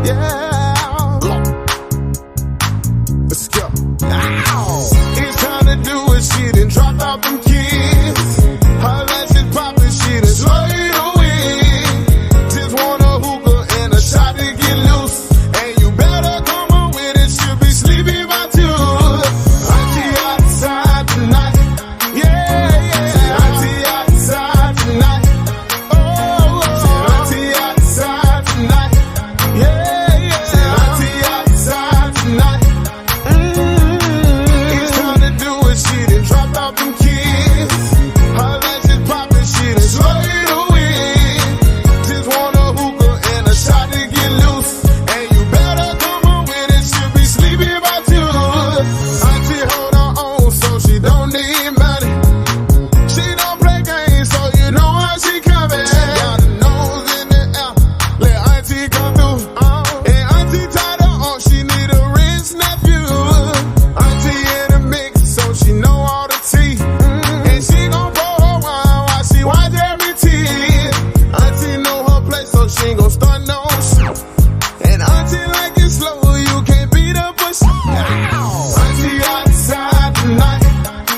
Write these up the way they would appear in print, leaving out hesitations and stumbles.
Yeah. Let's go. Ow. It's time to do it. She done dropped off them kids. Her lashes popping, she done slurred away. Just want a hookah and a shot to get loose. And you better come on with it. She'll be sleepy by 2. Auntie outside tonight. Yeah, yeah. Auntie outside tonight. Oh, auntie outside tonight. Yeah, yeah. Auntie outside tonight. It's time to do it. She done dropped off them kids. Her lashes popping, she done slurred away. Just want a hookah and a shot to get loose. And you better come on with it. She'll be sleepy by 2. Auntie hold her own so she don't need money. She don't play games, so you know how she coming. Got a nose in the air, let auntie come through. And auntie tied her on, she need a rinse nephew. Auntie in the mix, so she know all the tea. And she gon' pour her wine while she watch every tea. Auntie know her place, so she ain't gon' start no shit. And auntie like it slow, you can't beat her push. Auntie outside tonight.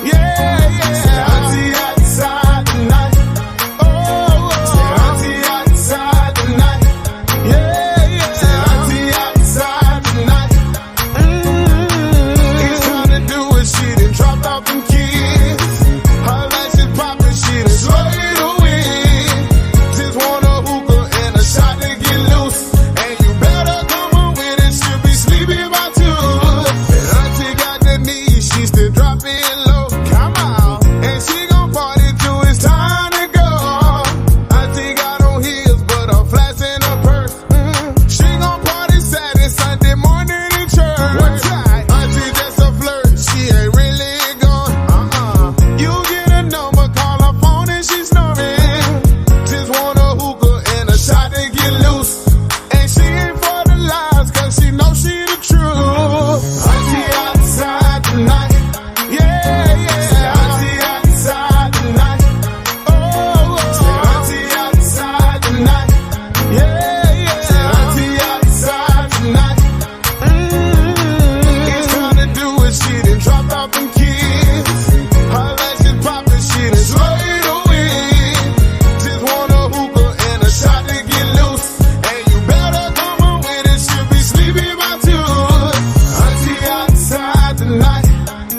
Yeah, yeah. Auntie outside tonight. Oh, auntie outside tonight. Yeah, yeah. Auntie outside tonight. It's time to do it. She done dropped off them kids. Her lashes popping, she done slurred away. Just want a hookah and a shot to get loose. And you better come on with it. She'll be sleepy by 2. And auntie got the knees, she still dropping low. Come on. And she gon' party till it's time to go. Auntie got on heels, but her flats in her purse. She gon' party Saturday, Sunday morning in church. What time? Auntie just a flirt, she ain't really gone. You get a number, call her phone and she snoring. Just want a hookah and a shot to get loose. And she ain't for the lies, cause she know she the truth. Auntie outside tonight. Yeah, yeah. Auntie outside tonight. Oh, auntie outside tonight. Yeah, yeah. Auntie outside tonight. It's time to do it. She done dropped off them kids. Her lashes popping, she done slurred away. Just want a hookah and a shot to get loose. And you better come on with it. She'll be sleepy by 2. Auntie outside tonight.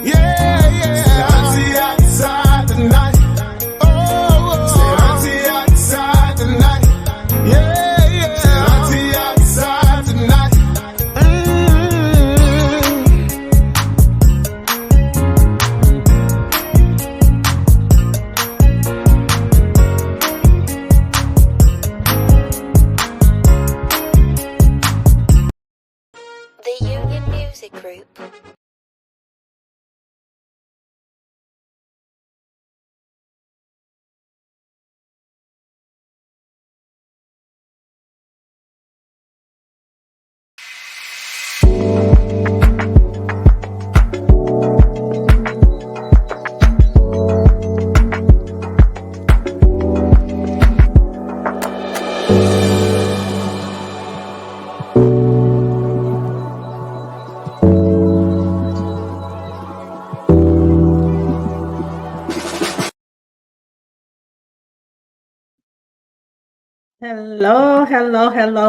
Yeah, yeah. Auntie outside tonight. Oh, auntie outside tonight. Yeah, yeah. Auntie outside tonight. The Union Music Group.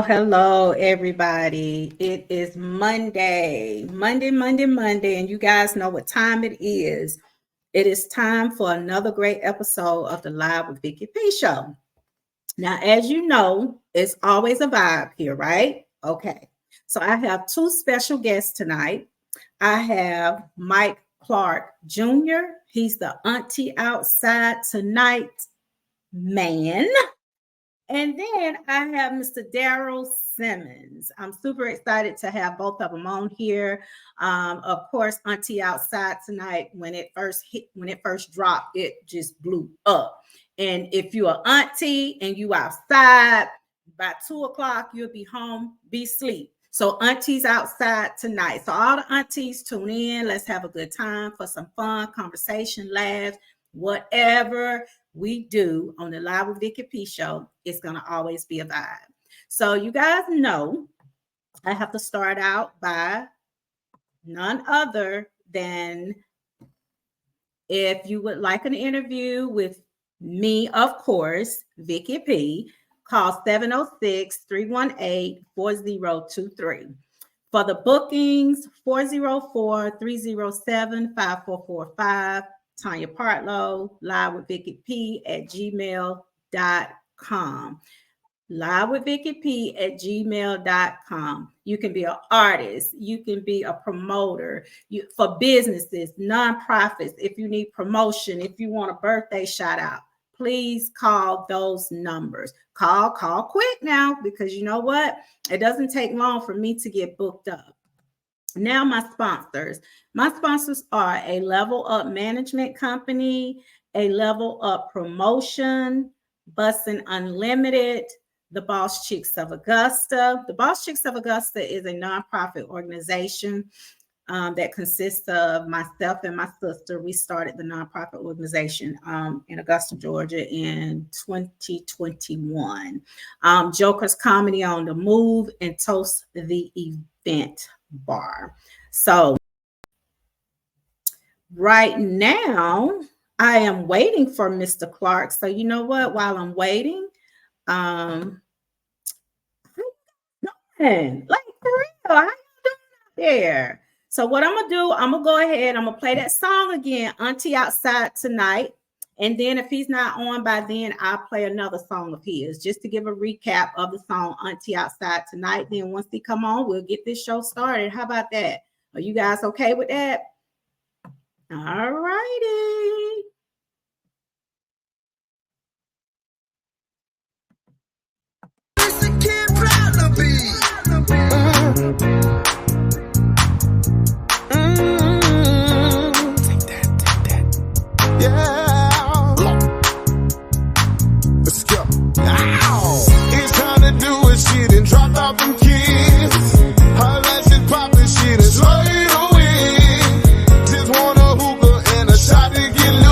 Hello, everybody. It is Monday, and you guys know what time it is. It is time for another great episode of the Live with Vicky P show. Now, as you know, it's always a vibe here, right? Okay. So I have 2 special guests tonight. I have Mike Clark Jr. He's the auntie outside tonight man. And then I have Mr. Darryl Simmons. I'm super excited to have both of them on here. Of course, Auntie Outside tonight, when it first dropped, it just blew up. And if you're an auntie and you outside, by 2:00, you'll be home, be asleep. So Auntie's outside tonight. So all the aunties tune in. Let's have a good time for some fun, conversation, laughs, whatever we do on the Live with Vicky P show, it's going to always be a vibe. So you guys know I have to start out by none other than, if you would like an interview with me, of course, Vicky P, call 706-318-4023. For the bookings, 404-307-5445. Tanya Partlow, live with Vicky P at gmail.com. Live with Vicky P at gmail.com. You can be an artist. You can be a promoter for businesses, nonprofits. If you need promotion, if you want a birthday shout out, please call those numbers. Call quick now, because you know what? It doesn't take long for me to get booked up. Now, my sponsors. My sponsors are a Level Up Management Company, a Level Up Promotion, Bussin' Unlimited, the Boss Chicks of Augusta. The Boss Chicks of Augusta is a nonprofit organization that consists of myself and my sister. We started the nonprofit organization in Augusta, Georgia in 2021. Joker's Comedy on the Move and Toast the Event Bar. So right now, I am waiting for Mr. Clark. So you know what? While I'm waiting, like for real, how you doing out there? So what I'm gonna do, I'm gonna go ahead, I'm gonna play that song again, Auntie Outside Tonight. And then if he's not on by then, I'll play another song of his, just to give a recap of the song Auntie Outside Tonight. Then once he come on, we'll get this show started. How about that? Are you guys okay with that? All righty. Dropped off them kids. Her lashes poppin', she done slid away. Just want a hookah and a shot to get loose.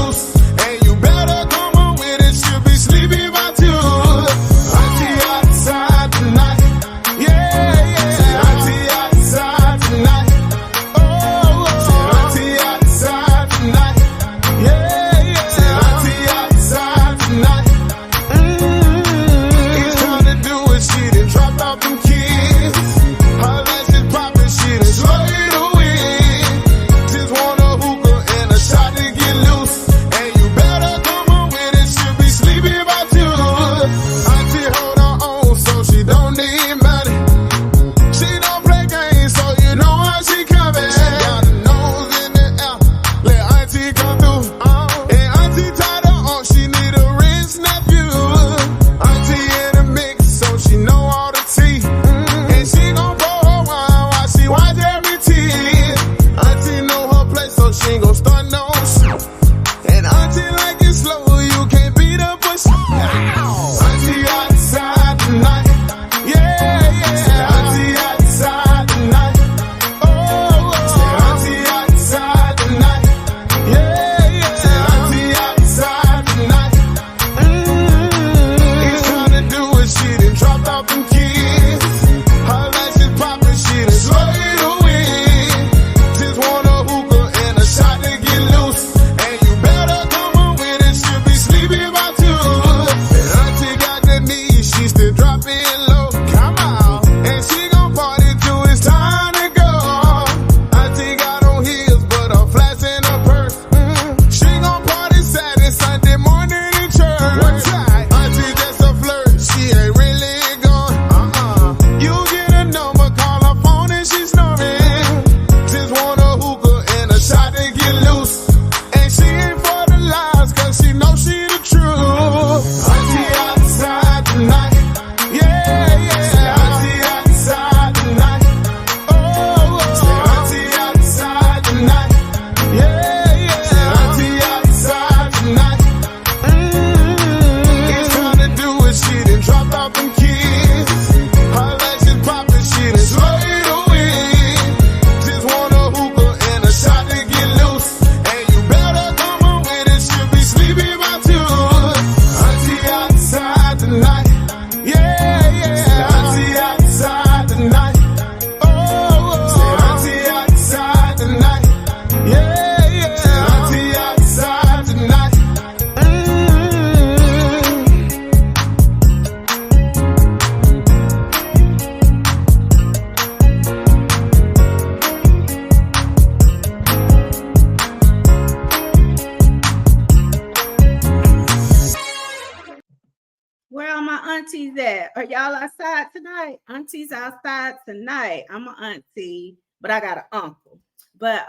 aunties at? Are y'all outside tonight? Aunties outside tonight. I'm an auntie, but I got an uncle. But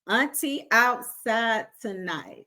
auntie outside tonight.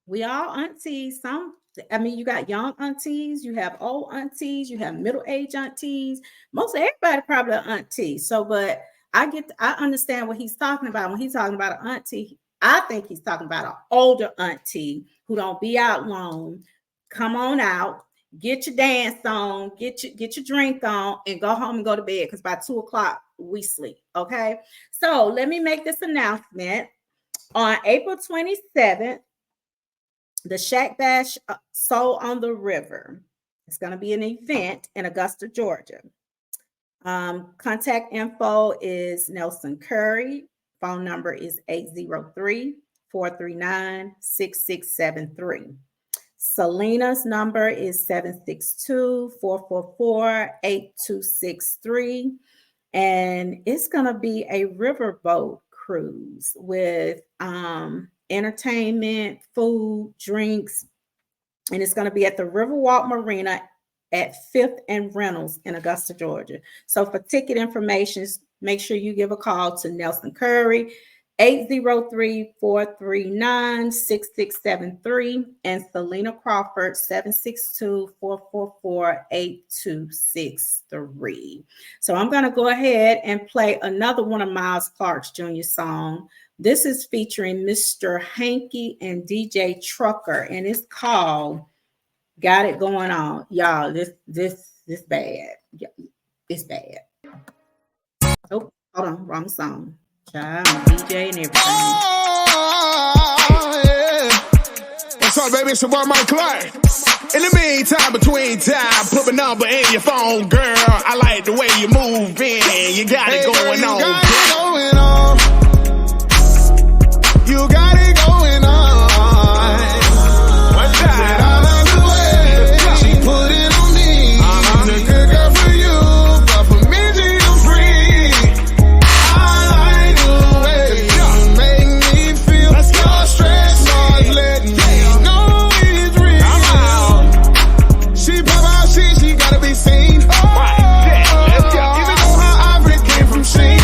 We all aunties. You got young aunties, you have old aunties, you have middle-aged aunties. Most everybody probably an auntie. So, but I understand what he's talking about. When he's talking about an auntie, I think he's talking about an older auntie who don't be out long. Come on out, get your dance on, get your drink on, and go home and go to bed, because by 2:00 we sleep. Okay. So let me make this announcement. On April 27th, the Shack Bash Soul on the River. It's going to be an event in Augusta, Georgia. Contact info is Nelson Curry. Phone number is 803-439-6673. Selena's number is 762-444-8263. And it's going to be a riverboat cruise with entertainment, food, drinks, and it's going to be at the Riverwalk Marina at 5th and Reynolds in Augusta, Georgia. So for ticket information, make sure you give a call to Nelson Curry, 803-439-6673, and Selena Crawford, 762-444-8263. So I'm going to go ahead and play another one of Miles Clark's Jr. song. This is featuring Mr. Hanky and DJ Trucker, and it's called Got It Going On. Y'all, this bad. It's bad. Oh, hold on, wrong song. Child, I'm a DJ and everything. Oh, yeah. What's up, baby? It's your boy Mike Clark. In the meantime, between time, put my number in your phone, girl. I like the way you move in. You got it going on. Got it going on. You got it going on. One time. I love the way she put it on me. She's a good girl for you, but for me, she's free. I like the way you make me feel. Your stress starts letting me know it's real. She pop out shit, she gotta be seen. Oh, let's go. Even though her outfit came from Sheen.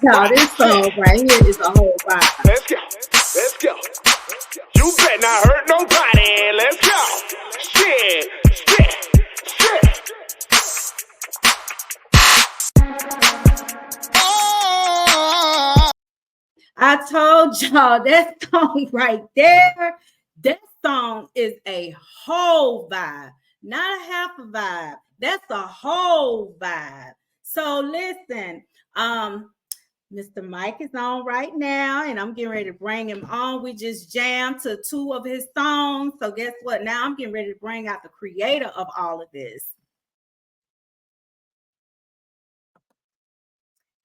Y'all, this song right here is a whole vibe. Let's go. Let's go. You better not hurt nobody. Let's go. Shit. I told y'all that song right there. That song is a whole vibe, not a half a vibe. That's a whole vibe. So listen, Mr. Mike is on right now, and I'm getting ready to bring him on. We just jammed to 2 of his songs. So guess what? Now I'm getting ready to bring out the creator of all of this.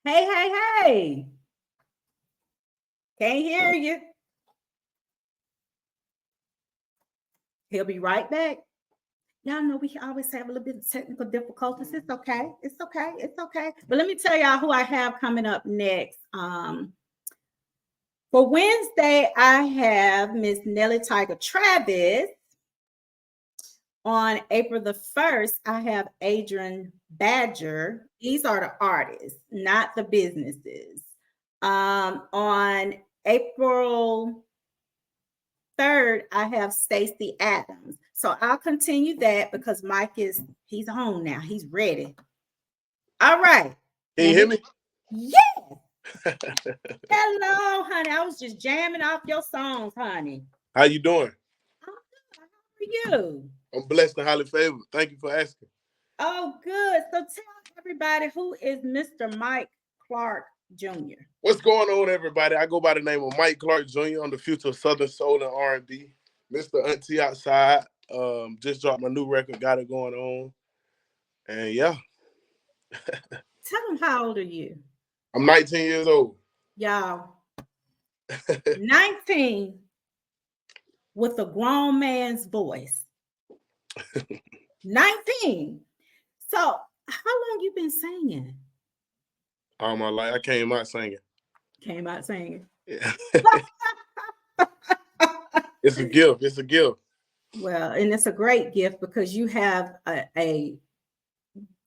Hey, hey, hey. Can't hear you. He'll be right back. Y'all know we always have a little bit of technical difficulties. It's okay. It's okay. It's okay. But let me tell y'all who I have coming up next. For Wednesday, I have Miss Nellie Tiger Travis. On April the 1st, I have Adrian Badger. These are the artists, not the businesses. On April 3rd, I have Stacey Adams. So I'll continue that because Mike he's home now. He's ready. All right. Can you hear me? Yeah. Hello, honey. I was just jamming off your songs, honey. How you doing? I'm good. How are you? I'm blessed and highly favored. Thank you for asking. Oh, good. So tell everybody, who is Mr. Mike Clark Jr.? What's going on, everybody? I go by the name of Mike Clark Jr. I'm the future of Southern Soul and R&B. Mr. Auntie Outside. Just dropped my new record, got it going on. And yeah. Tell them, how old are you? I'm 19 years old. Y'all, 19 with a grown man's voice. 19. So how long you been singing? All my life. I came out singing. Came out singing. Yeah. It's a gift. It's a gift. Well, and it's a great gift because you have a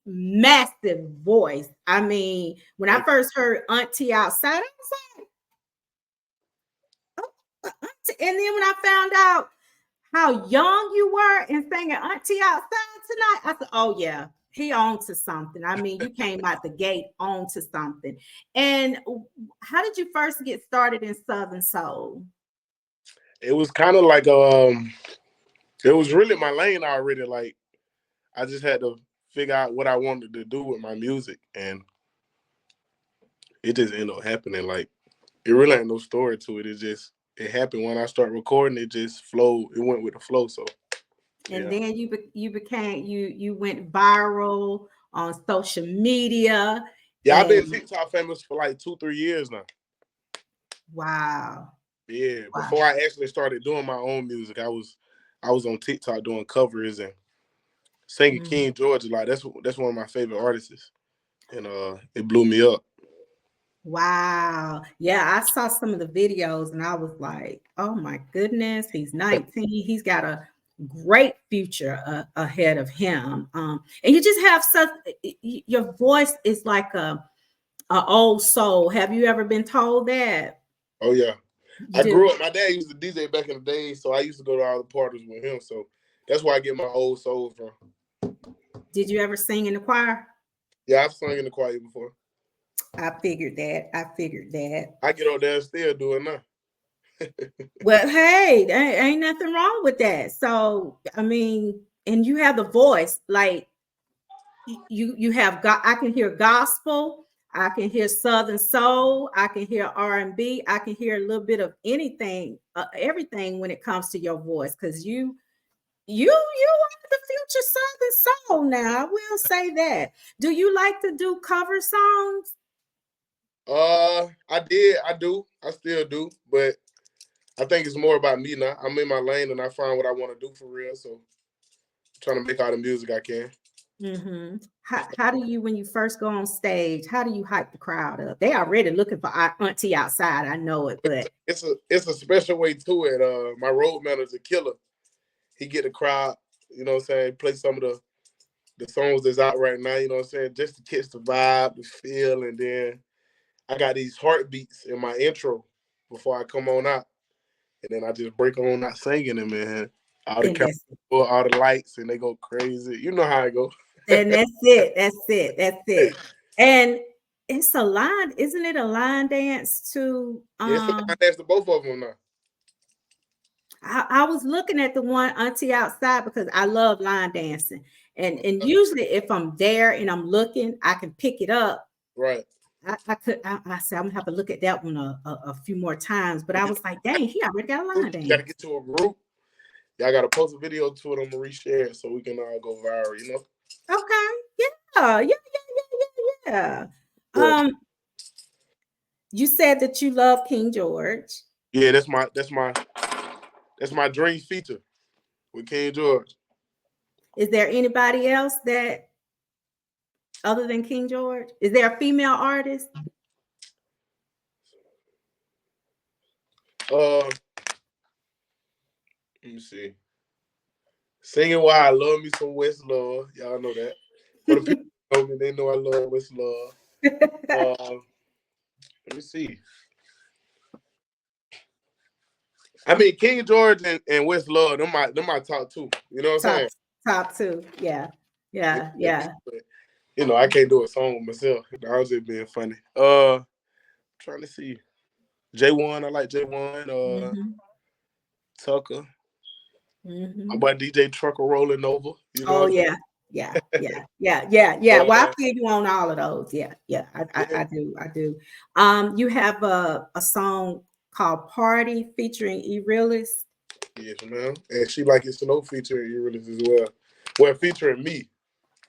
massive voice. I mean, when I first heard Auntie Outside, I was like, oh, Auntie. And then when I found out how young you were and singing Auntie Outside tonight, I said, oh yeah, he on to something. I mean, you came out the gate on to something. And how did you first get started in Southern Soul? It was kind of like it was really my lane already. Like, I just had to figure out what I wanted to do with my music, and it just ended up happening. Like, it really ain't no story to it. It happened when I started recording. It just flowed. It went with the flow. So, and then you went viral on social media. Yeah, I've been TikTok famous for like 2-3 years now. Wow. Yeah, before I actually started doing my own music, I was on TikTok doing covers and singing King George a lot. That's one of my favorite artists, and it blew me up. Wow. Yeah, I saw some of the videos and I was like, oh my goodness, he's 19. He's got a great future ahead of him. And you just have your voice is like a old soul. Have you ever been told that? Oh yeah. I grew up, my dad used to DJ back in the day, so I used to go to all the parties with him. So that's where I get my old soul from. Did you ever sing in the choir? Yeah, I've sung in the choir before. I figured that. I get out there and still do it now. Well, hey, there ain't nothing wrong with that. So, I mean, and you have the voice, like you have I can hear gospel, I can hear Southern soul, I can hear R&B, I can hear a little bit of anything, everything when it comes to your voice, because you are the future Southern soul. Now, I will say that. Do you like to do cover songs? I do. I still do, but I think it's more about me now. I'm in my lane and I find what I want to do for real. So I'm trying to make all the music I can. Mm-hmm. How do you, when you first go on stage, how do you hype the crowd up? They already looking for Auntie Outside. I know it, but it's a special way to it. My road manager's a killer. He get the crowd, you know what I'm saying, play some of the songs that's out right now, you know what I'm saying, just to catch the vibe, the feel, and then I got these heartbeats in my intro before I come on out. And then I just break on out singing them, man. All the cameras, all the lights, and they go crazy. You know how it goes. And that's it. And it's a line, isn't it a line dance to Yeah, it's a line dance to both of them now. I was looking at the one Auntie Outside because I love line dancing. And usually if I'm there and I'm looking, I can pick it up. Right. I said I'm gonna have to look at that one a few more times, but I was like, dang, he already got a line You dance. gotta get to a group. Y'all gotta post a video to it. I'm gonna reshare it so we can all go viral, you know? Okay. Yeah. You said that you love King George. Yeah, that's my dream feature with King George. Is there anybody else that other than King George? Is there a female artist? Let me see. Singing Why I Love Me Some Westlove. Y'all know that. For the people who know me, they know I love Westlove. Let me see. I mean, King George and Westlove, them my top two. You know what I'm saying? Top two. Yeah. But, you know, I can't do a song with myself. I was just being funny. Trying to see. J1, I like J1. Tucker. My boy DJ Trucker rolling over. You know yeah. Well, I feel you on all of those. Yeah. I do. You have a song called Party featuring E-Realist. Yes, ma'am. And she like it Snow featuring E-Realist as well. Well, featuring me.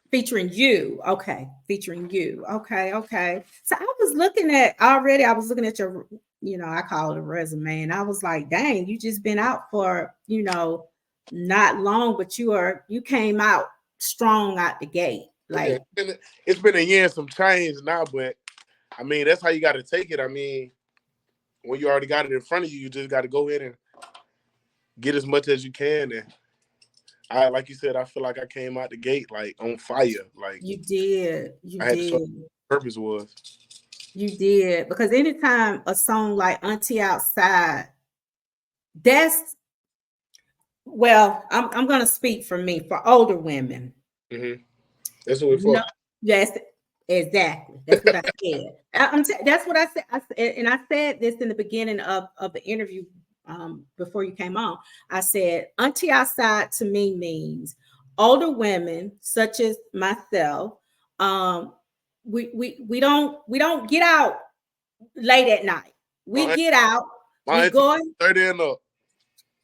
Featuring you. Okay. Featuring you. Okay. So I was looking at your, I call it a resume. And I was like, dang, you just been out for, not long, but you came out strong out the gate. Like it's been a year and some change now, but I mean, that's how you got to take it. I mean, when you already got it in front of you, you just got to go ahead and get as much as you can. And like you said, I feel like I came out the gate like on fire. Like you did. I had to show what the purpose was. You did, because anytime a song like Auntie Outside, I'm gonna speak for me, for older women. Mm-hmm. That's what we're for. Yes, exactly. That's what I said. That's what I said. And I said this in the beginning of the interview before you came on. I said, Auntie Outside to me means older women such as myself. We don't get out late at night. We get out. We go 30 and up.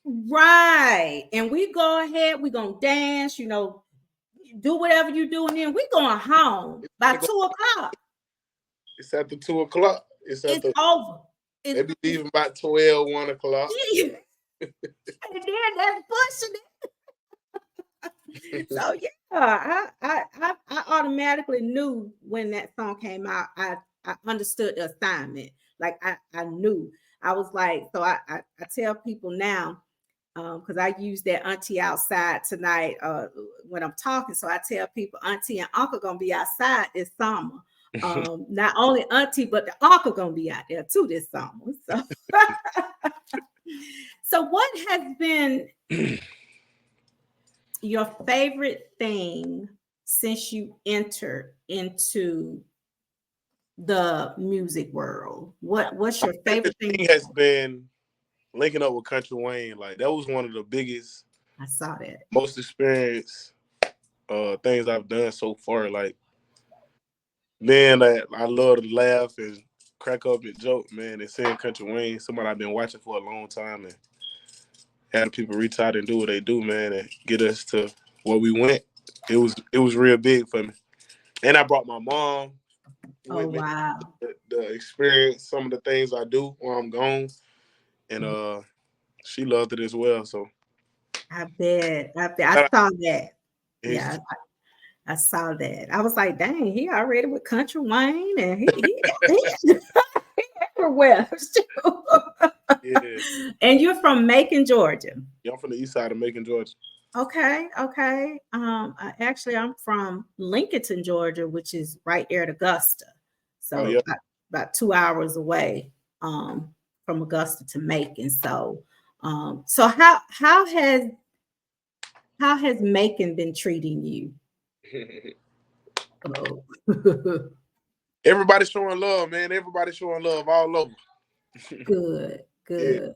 Right, and we go ahead. We're gonna dance. Do whatever you do, and then we going home by 2:00. It's after 2:00. It's over. They be leaving about 12, 1 o'clock. And then that's pushing it. So I automatically knew when that song came out. I understood the assignment. Like I knew. I was like, so I tell people now, because I use that Auntie Outside tonight when I'm talking. So I tell people Auntie and Uncle gonna be outside this summer. Not only Auntie, but the Uncle gonna be out there too this summer. So, so what has been your favorite thing since you entered into the music world? What's your favorite thing? Has been linking up with Country Wayne. Like that was one of the biggest, I saw that, most experienced things I've done so far. Like, man, I love to laugh and crack up and joke, man, and seeing Country Wayne, somebody I've been watching for a long time, and having people reach out and do what they do, man, and get us to where we went. It was real big for me. And I brought my mom with me. Wow. The experience, some of the things I do while I'm gone. And she loved it as well. So I bet. I saw that. Yeah, I saw that. I was like, dang, he already with Country Wayne, and he everywhere. Yeah. And you're from Macon, Georgia. Yeah, I'm from the east side of Macon, Georgia. Okay. I'm from Lincolnton, Georgia, which is right there at Augusta. So about 2 hours away from Augusta to Macon. So how has Macon been treating you? Oh. Everybody showing love, man. Everybody showing love all over. Good. Yeah.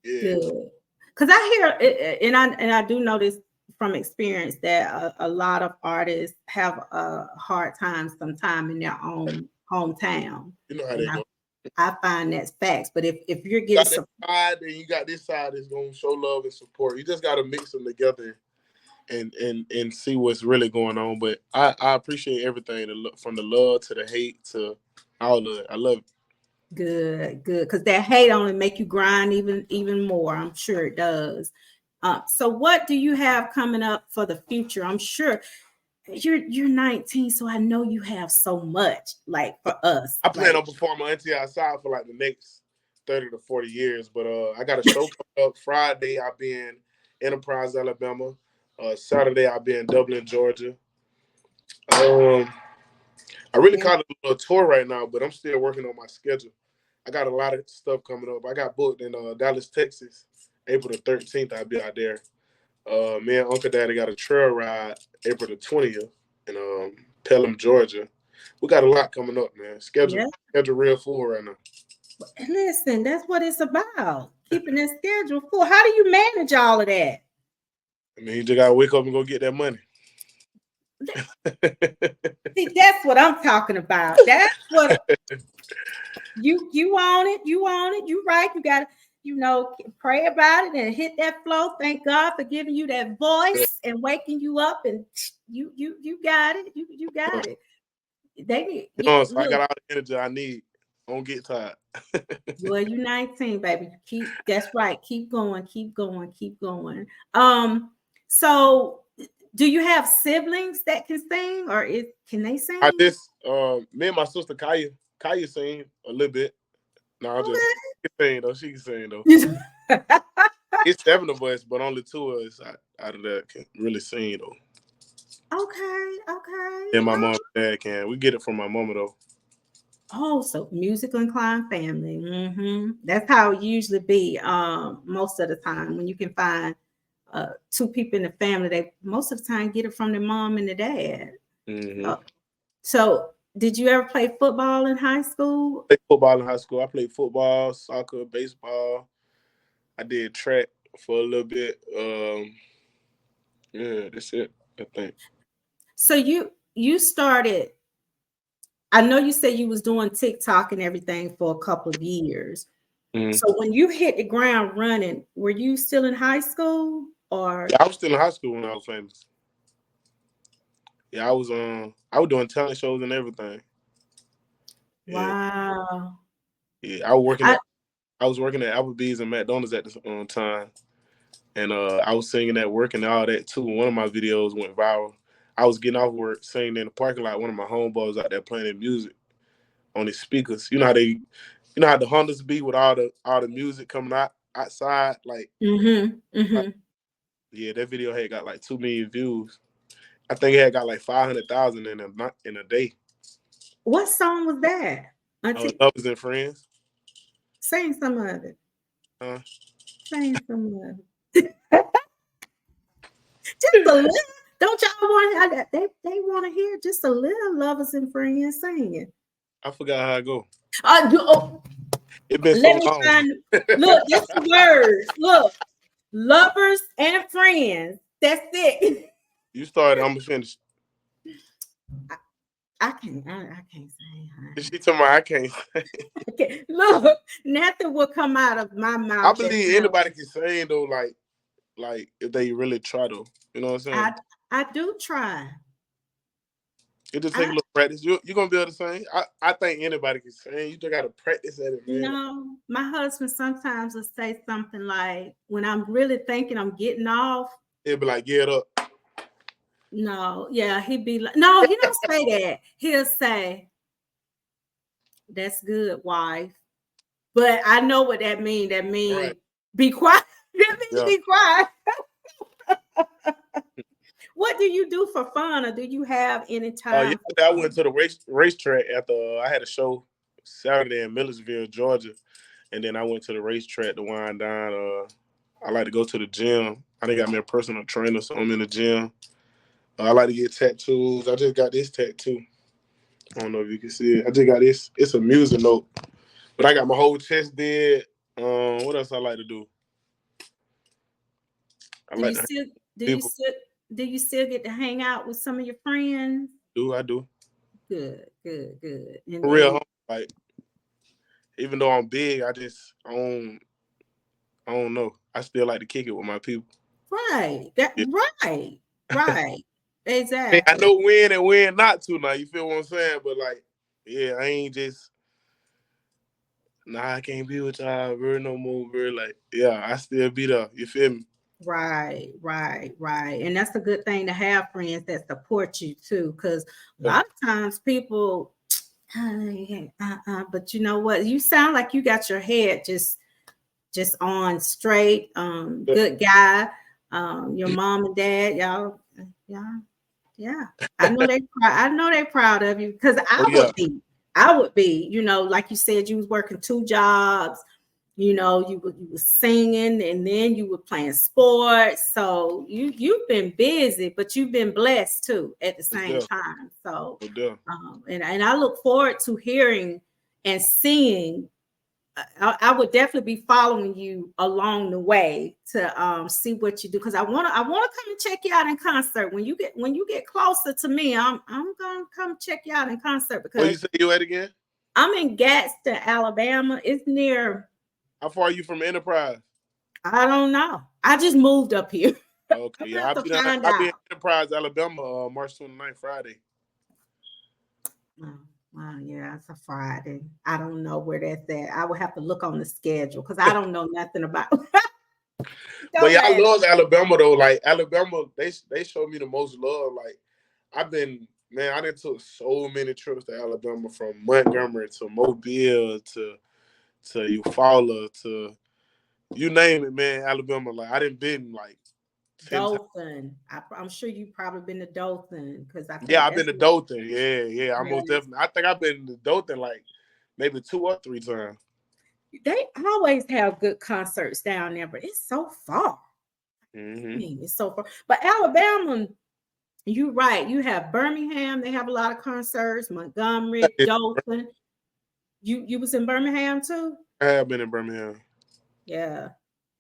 Good. Because I hear, and I do know this from experience that a lot of artists have a hard time sometime in their own hometown, You know how and they go. I find that's facts. But if you're You getting got that side, then you got this side that's gonna show love and support. You just gotta mix them together and see what's really going on. But I appreciate everything from the love to the hate to all of it. I love it. good, because that hate only make you grind even more. I'm sure it does. So what do you have coming up for the future? I'm sure you're 19, so I know you have so much like for us. I plan Like, on performing Auntie Outside for like the next 30 to 40 years. But I got a show coming up Friday. I'll be in Enterprise, Alabama. Saturday I'll be in Dublin, Georgia. I really caught a tour right now, but I'm still working on my schedule. I got a lot of stuff coming up. I got booked in Dallas, Texas, April the 13th. I'll be out there. Me and Uncle Daddy got a trail ride April the 20th in Pelham, Georgia. We got a lot coming up, man. Schedule real full right now. listen, that's what it's about. Keeping that schedule full. How do you manage all of that? I mean, you just gotta wake up and go get that money. See, that's what I'm talking about. That's what you own it. You own it. You right. You gotta, pray about it and hit that flow. Thank God for giving you that voice and waking you up, and you got it. You got it. They So I got all the energy I need. Don't get tired. well, you 19, baby. That's right. Keep going, keep going, keep going. So do you have siblings that can sing, or can they sing? I just me and my sister Kaya sing a little bit. No, Okay. she can sing though. She can sing though. It's 7 of us, but only 2 of us out of that can really sing though. Okay. And my mom and dad can. We get it from my mama though. Oh, so musical inclined family. That's how it usually be. Most of the time when you can find 2 people in the family, they most of the time get it from the mom and the dad. So did you ever play football in high school? I played football in high school. I played football, soccer, baseball. I did track for a little bit. Yeah, that's it, I think. So you started, I know you said you was doing TikTok and everything for a couple of years. So when you hit the ground running, were you still in high school or? Yeah, I was still in high school when I was famous. Yeah, I was doing talent shows and everything. Wow. Yeah, I was working at Applebee's and McDonald's at the time. And I was singing at work and all that too. One of my videos went viral. I was getting off work singing in the parking lot. One of my homeboys out there playing their music on his speakers. You know how the Hondas be with all the music coming outside. Like, yeah, that video had got like 2 million views. I think it had got like 500,000 in a day. What song was that? Lovers and Friends. Sing some of it. Sing some of it. Just a little. Don't y'all want they want to hear just a little Lovers and Friends singing? I forgot how it go. It been Let so long. Look, this the words. Look, Lovers and Friends. That's it. You started. I'm gonna finish. I can't sing. She told me I can't sing. Okay. Look, nothing will come out of my mouth. I believe anybody can sing though, like if they really try though. You know what I'm saying? I do try. It just takes a little practice. You're gonna be able to sing. I think anybody can sing. You just gotta practice at it, man. No, my husband sometimes will say something like, when I'm really thinking I'm getting off, He'll be like, "Get up." No, yeah, he'd be like, no, he don't say that. He'll say, "That's good, wife." But I know what that means. That means Right. Be quiet. That means be quiet. What do you do for fun, or do you have any time? I went to the racetrack after I had a show Saturday in Millersville, Georgia, and then I went to the racetrack to wind down. I like to go to the gym. I done got me a personal trainer, so I'm in the gym. I like to get tattoos. I just got this tattoo. I don't know if you can see it. I just got this. It's a music note, but I got my whole chest did. What else I like to do? I Do you like to still do you people. still do you still get to hang out with some of your friends? I do. Good, good, good. For real, like even though I'm big, I don't know. I still like to kick it with my people. Right. Yeah. Right. Right. I Exactly. know when and when not to now. You feel what I'm saying? But like, yeah, I ain't just I can't be with y'all, bro, no more, bro. Like, yeah, I still be there. You feel me? Right, right, right. And that's a good thing to have friends that support you too. Cause a Yeah. lot of times people but you know what? You sound like you got your head just on straight. Good guy. Your mom and dad, y'all, yeah. I know they proud of you because Oh yeah, I would be, like you said, you was working two jobs, you were singing and then you were playing sports. So you've been busy, but you've been blessed too at the oh same yeah, time. So oh yeah. and I look forward to hearing and seeing. I would definitely be following you along the way to see what you do because I want to come and check you out in concert when you get closer to me. I'm gonna come check you out in concert Where because you say you at again? I'm in Gadsden, Alabama. It's near. How far are you from Enterprise? I don't know. I just moved up here. Okay, I'm gonna yeah, have to find I'll be in out. Enterprise, Alabama, March 29th, Friday. Oh, wow, yeah, it's a Friday. I don't know where that's at. I would have to look on the schedule because I don't know nothing about. But Don't yeah, I laugh. love Alabama though. Like Alabama, they show me the most love. Like I done took so many trips to Alabama from Montgomery to Mobile to Eufaula to you name it, man. Alabama, like I didn't been like 10 times. Dothan. I'm sure you've probably been to Dothan because I Yeah, think I've been that's to what Dothan. Yeah, I yeah. most definitely. I think I've been to Dothan like maybe 2 or 3 times. They always have good concerts down there, but it's so far. I Hmm. mean, it's so far. But Alabama, you're right. You have Birmingham, they have a lot of concerts, Montgomery, Dothan. You was in Birmingham too? I have been in Birmingham. Yeah.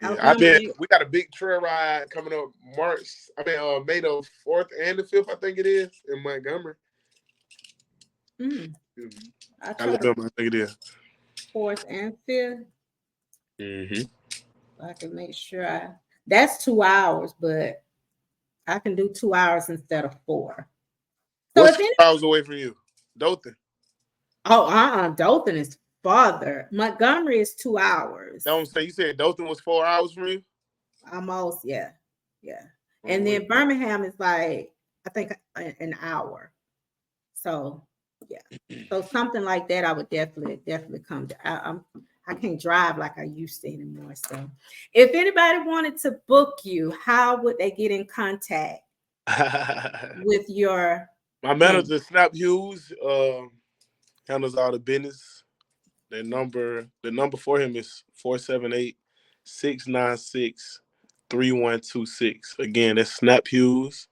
Yeah, I've Alabama, been. We got a big trail ride coming up May the 4th and the 5th, I think it is in Montgomery. Mhm. I try to Alabama, I think it is. fourth and fifth. Mm-hmm. I can make sure that's 2 hours, but I can do 2 hours instead of four. So What's if 2 hours away from you? Dothan. Dothan is farther. Montgomery is 2 hours. That what I'm saying. You said Dothan was 4 hours from you. Almost, yeah. Yeah. Oh, And wait. then Birmingham is like, I think an hour. So yeah. So something like that, I would definitely come to. I can't drive like I used to anymore. So if anybody wanted to book you, how would they get in contact with your My name? manager, Snap Hughes, handles all the business. The number for him is 478-696-3126. Again, that's Snap Hughes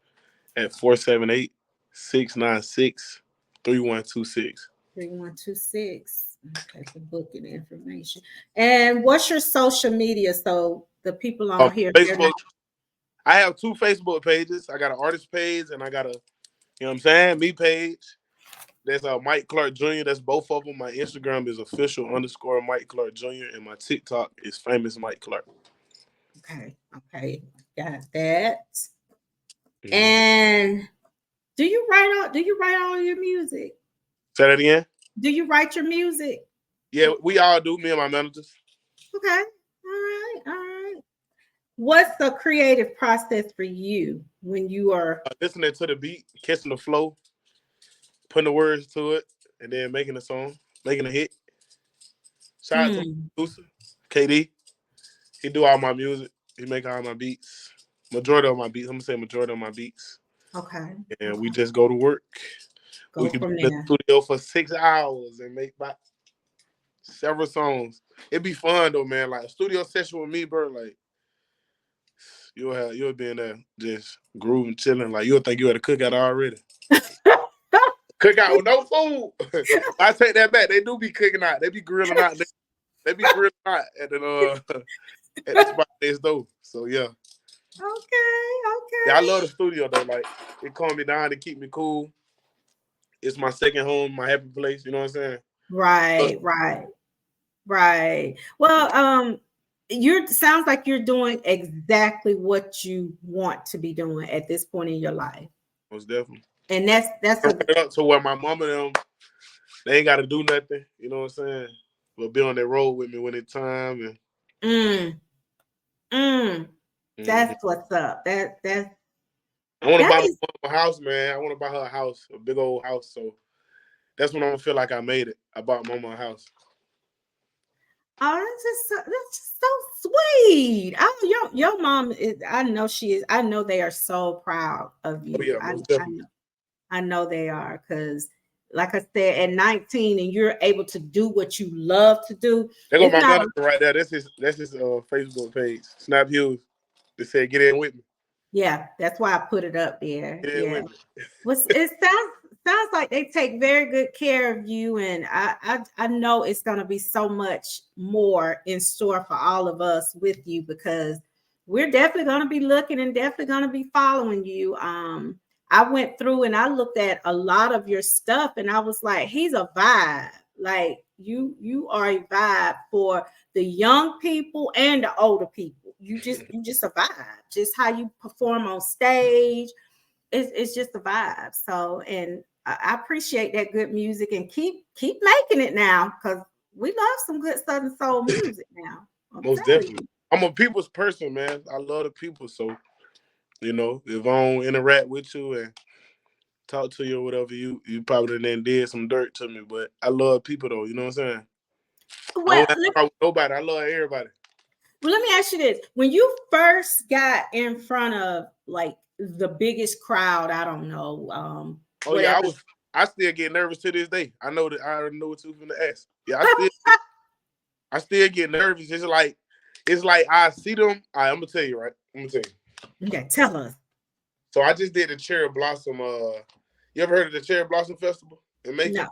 at 478-696-3126. 3126. Okay, for booking information. And what's your social media? So the people on here, they're not Facebook. I have 2 Facebook pages. I got an artist page and I got me page. There's Mike Clark Jr. That's both of them. My Instagram is official_ Mike Clark Jr. and my TikTok is famous Mike Clark. okay. Okay, got that. Mm-hmm. And do you write all your music? Say that again? Do you write your music? Yeah, we all do, me and my managers. Okay. All right. All right. What's the creative process for you when you are Listening to the beat, catching the flow, putting the words to it, and then making a song, making a hit. Shout out to my hmm, producer, KD. He do all my music. He make all my beats. Majority of my beats. I'm gonna say majority of my beats. okay. And we Okay. just go to work. We Go can be from in the there. studio for 6 hours and make about several songs. It'd be fun though, man. Like a studio session with me, bro. Like you'll be in there just grooving, chilling. Like you'll think you at a cookout already. Cookout with no food. I take that back. They do be cooking out. They be grilling out. They be grilling out at the spot next door. So yeah. Yeah, I Okay. love the studio though. Like it calm me down to keep me cool. It's my second home, my happy place. You know what I'm saying? Right, right, right. Well, you sounds like you're doing exactly what you want to be doing at this point in your life. Most definitely. And that's I a set it up to where my mama and them, they ain't got to do nothing. You know what I'm saying? But be on that road with me when it's time. And mm, mm, mhm. that's what's up. I want to That buy is, my mama a house, man. I want to buy her a house, a big old house. So that's when I'm gonna feel like I made it. I bought mama a house. that's just so sweet. Oh, your mom is, I know she is, I know they are so proud of Oh you. yeah, I most I definitely. know. I know they are, because like I said, at 19 and you're able to do what you love to do. There go It's my not manager right there. That's his Facebook page. Snap Hughes. They said get in with me. yeah, that's why I put it up there. Get in Yeah. with me. Was it sounds like they take very good care of you, and I know it's going to be so much more in store for all of us with you, because we're definitely going to be looking and definitely going to be following you. I went through and I looked at a lot of your stuff, and I was like, he's a vibe. Like you are a vibe for the young people and the older people. You just a vibe. Just how you perform on stage, it's just a vibe. So, and I appreciate that good music, and keep making it now, because we love some good Southern soul music now. I'm Most telling definitely. you. I'm a people's person, man. I love the people. So, if I don't interact with you and talk to you or whatever, you probably then did some dirt to me. But I love people though, you know what I'm saying? I Well, don't have a problem with nobody. I love everybody. let me ask you this: when you first got in front of like the biggest crowd, I don't know, Oh yeah, whatever. I still get nervous to this day. I know that I already know what you finna ask. Yeah, I still get nervous. It's like I see them. I'm gonna tell you, right? I'm gonna tell you. Okay, tell us. So I just did the Cherry Blossom. You ever heard of the Cherry Blossom Festival in Macon? No,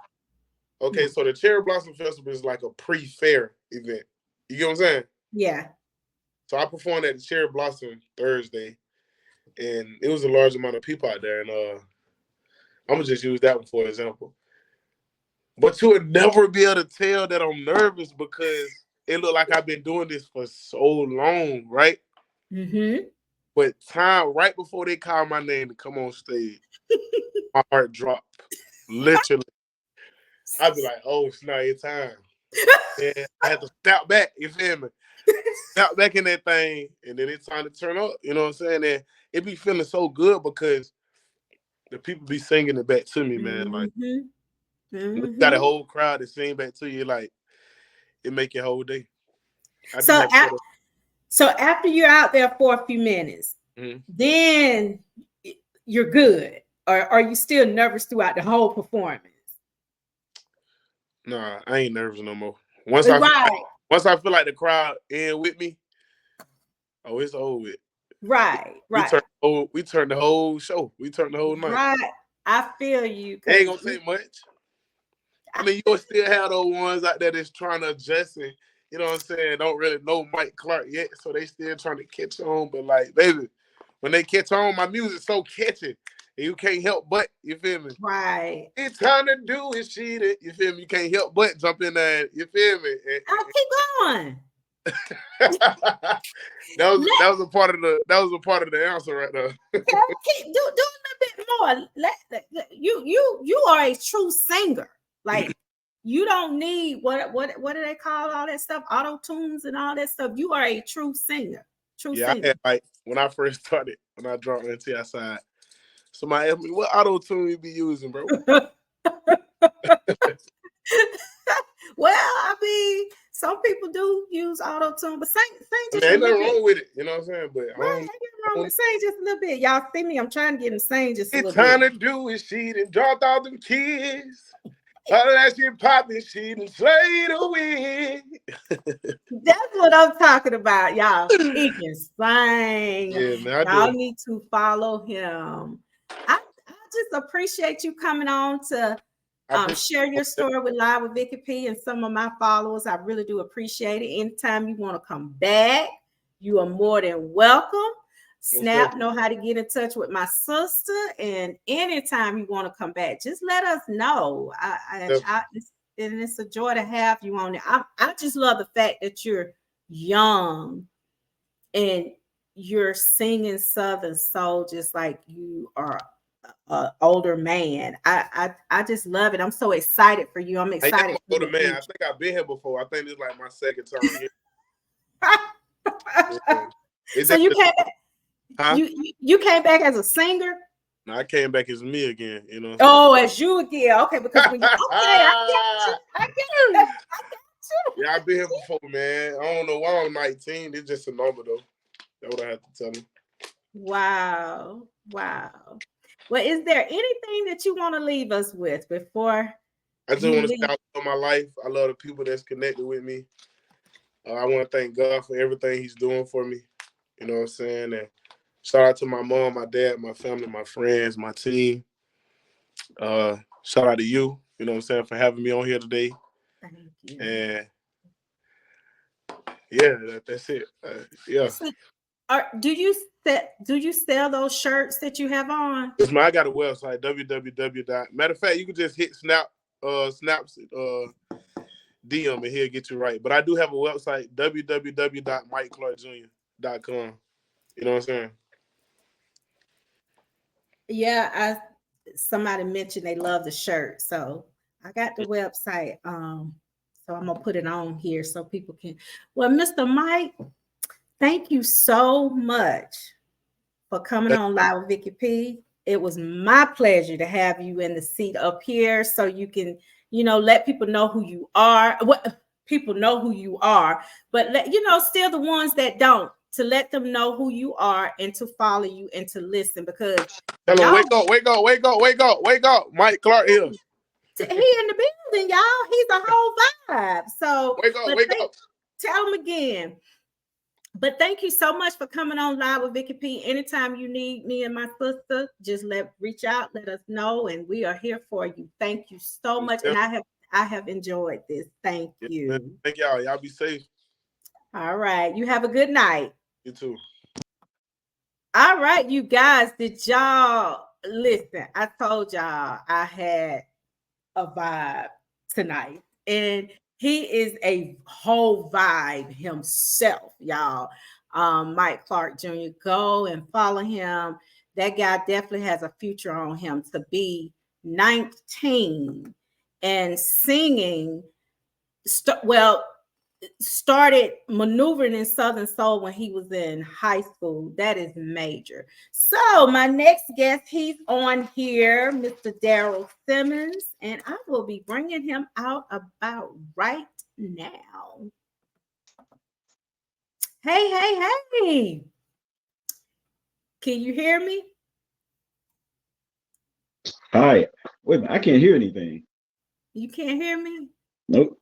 Okay, no, so the Cherry Blossom Festival is like a pre-fair event. You get what I'm saying? yeah. So I performed at the Cherry Blossom Thursday, and it was a large amount of people out there. And I'm gonna just use that one for example. But you would never be able to tell that I'm nervous because it looked like I've been doing this for so long, right? Mm-hmm. But time right before they call my name to come on stage, my heart dropped. Literally, I'd be like, "Oh, it's not your time." And I had to step back. You feel me? Step back in that thing, and then it's time to turn up. You know what I'm saying? And it be feeling so good because the people be singing it back to me, man. Like Mm-hmm. when you got a Mm-hmm. whole crowd that sing back to you, like it make your whole day. I just So, had to put up. so after you're out there for a few minutes, Mhm. then you're good. Or are you still nervous throughout the whole performance? Nah, I ain't nervous no more. Once I feel like, Right, once I feel like the crowd in with me, oh, it's over with. right, We right, turn we turn the whole show. We turn the whole night. right. I feel you, It ain't because gonna take much. I mean, you'll still have those ones out there that's trying to adjust and you know what I'm saying, don't really know Mike Clark yet, so they still trying to catch on. But like, baby, when they catch on, my music's so catchy. And you can't help but, you feel me? right. It's time to do it, shit. You feel me? You can't help but jump in there. You feel me? I'll keep going. that Let was a part of the answer right there. keep do a little bit more. You are a true singer. Like, you don't need what do they call all that stuff? Auto tunes and all that stuff. You are a true singer. True Yeah, I singer. had like when I first started, when I dropped into outside, somebody asked me what auto tune you be using, bro. Well, I mean, some people do use auto tune, but sing I just mean, a ain't little nothing bit. wrong with it, you know what I'm saying? But Right, ain't nothing I wrong don't with sing just a little bit. Y'all see me? I'm trying to get him sing just a it's little bit. time to do it, she done dropped all them kids. Unless you popping, she done slayed away. That's what I'm talking about, y'all. He can sing. Yeah, man, I do Y'all it. need to follow him. I just appreciate you coming on to I appreciate share your it. story with Live with Vicky P and some of my followers. I really do appreciate it. Anytime you want to come back, you are more than welcome. Snap know how to get in touch with my sister, and anytime you want to come back, just let us know. And it's a joy to have you on there. I just love the fact that you're young and you're singing Southern soul just like you are an older man. I just love it. I'm so excited for you. I'm excited. I'm an older man. I think I've been here before. I think this is like my second time here. So you came back. Huh? You came back as a singer. No, I came back as me again. You know. Oh, as you again. Okay, because when I get you. Yeah, I've been here before, man. I don't know why I'm 19. It's just a number, though. That's what I have to tell him. Wow. Well, is there anything that you want to leave us with before? I just want to say I love my life. I love the people that's connected with me. I want to thank God for everything He's doing for me. You know what I'm saying? And shout out to my mom, my dad, my family, my friends, my team. Shout out to you, you know what I'm saying, for having me on here today. Thank you. And yeah, that's it. Yeah. So, do you sell those shirts that you have on? Yes, man. I got a website, www. Matter of fact, you can just hit Snap's DM and he'll get you right. But I do have a website, www.mikeclarkjr.com. You know what I'm saying? Yeah, somebody mentioned they love the shirt, so I got the website. So I'm gonna put it on here so people can. Well, Mr. Mike, thank you so much for coming on Live with Vicky P. It was my pleasure to have you in the seat up here so you can, let people know who you are. What people know who you are, but still the ones that don't, to let them know who you are and to follow you and to listen, because hello, wake up. Mike Clark here. He in the building, y'all. He's a whole vibe. So wake up. Tell him again. But thank you so much for coming on Live with Vicky P. Anytime you need me and my sister, just reach out, let us know, and we are here for you. Thank you so much. And I have enjoyed this. Thank you. Man. Thank y'all. Y'all be safe. All right. You have a good night. You too. All right, you guys. Did y'all listen? I told y'all I had a vibe tonight, and he is a whole vibe himself, y'all. Mike Clark Jr. Go and follow him. That guy definitely has a future on him to be 19 and singing. Started maneuvering in Southern Soul when he was in high school. That is major. So my next guest, he's on here, Mr. Darryl Simmons, and I will be bringing him out about right now. Hey. Can you hear me? Hi. Wait a minute, I can't hear anything. You can't hear me? Nope.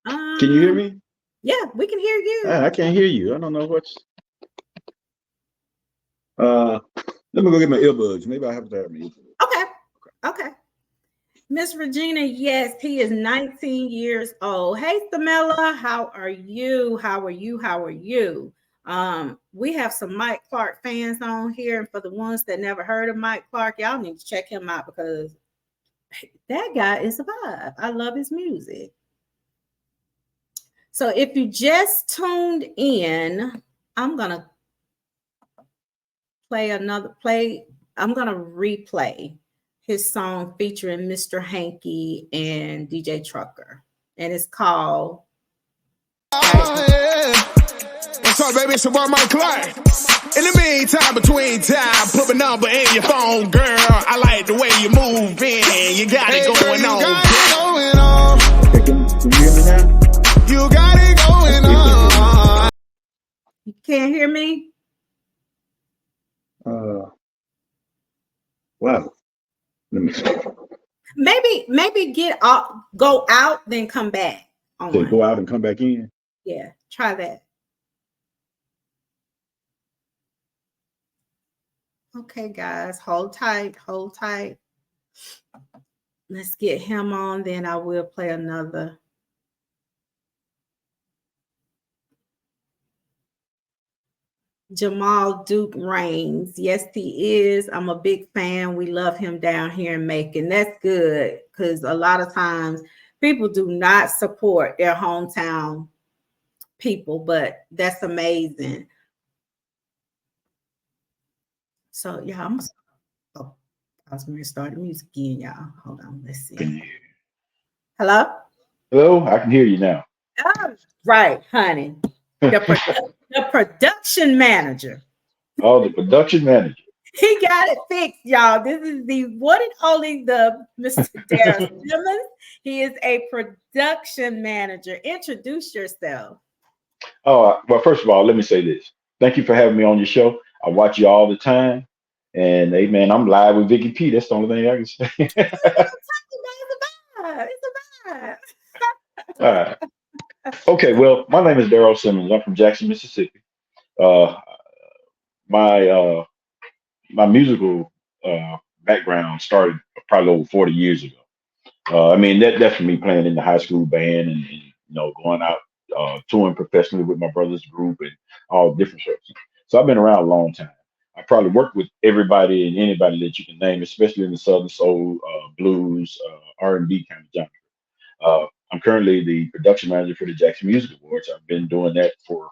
Can you hear me? Yeah, we can hear you. I can't hear you. I don't know what's. Let me go get my earbuds. Maybe I have to have my earbuds. Okay. Miss Regina, yes, he is 19 years old. Hey, Samela, how are you? We have some Mike Clark fans on here, and for the ones that never heard of Mike Clark, y'all need to check him out because that guy is a vibe. I love his music. So if you just tuned in, I'm gonna replay his song featuring Mr. Hanky and DJ Trucker, and it's called What's up, baby? It's your boy Mike Clark. In the meantime, between time, put my number in your phone, girl. I like the way you move in. You got it going on. Can you hear me now? You got it going on. You can't hear me? Wow. Let me see. Maybe go out, then come back. So go out and come back in? Yeah, try that. Okay, guys, hold tight. Let's get him on, then I will play another. Jamal Duke Reigns. Yes, he is. I'm a big fan. We love him down here in Macon. That's good because a lot of times people do not support their hometown people, but that's amazing. So yeah, oh, I was going to start the music again, y'all. Hold on, let's Can see. you- Hello? Hello, I can hear you now. Oh, right, honey. The, the production manager. Oh, the production manager. He got it fixed, y'all. This is the one and only the Mr. Darryl Simmons. He is a production manager. Introduce yourself. Oh, well, first of all, let me say this. Thank you for having me on your show. I watch you all the time. And hey, man, I'm live with Vicky P. That's the only thing I can say. It's a vibe. It's a vibe. All right. Okay, well, my name is Darryl Simmons. I'm from Jackson, Mississippi. Uh, my my musical background started probably over 40 years ago. I mean, that's for me playing in the high school band and going out touring professionally with my brother's group and all different sorts. So I've been around a long time. I probably worked with everybody and anybody that you can name, especially in the Southern Soul, blues, R&B kind of genre. I'm currently the production manager for the Jackson Music Awards. I've been doing that for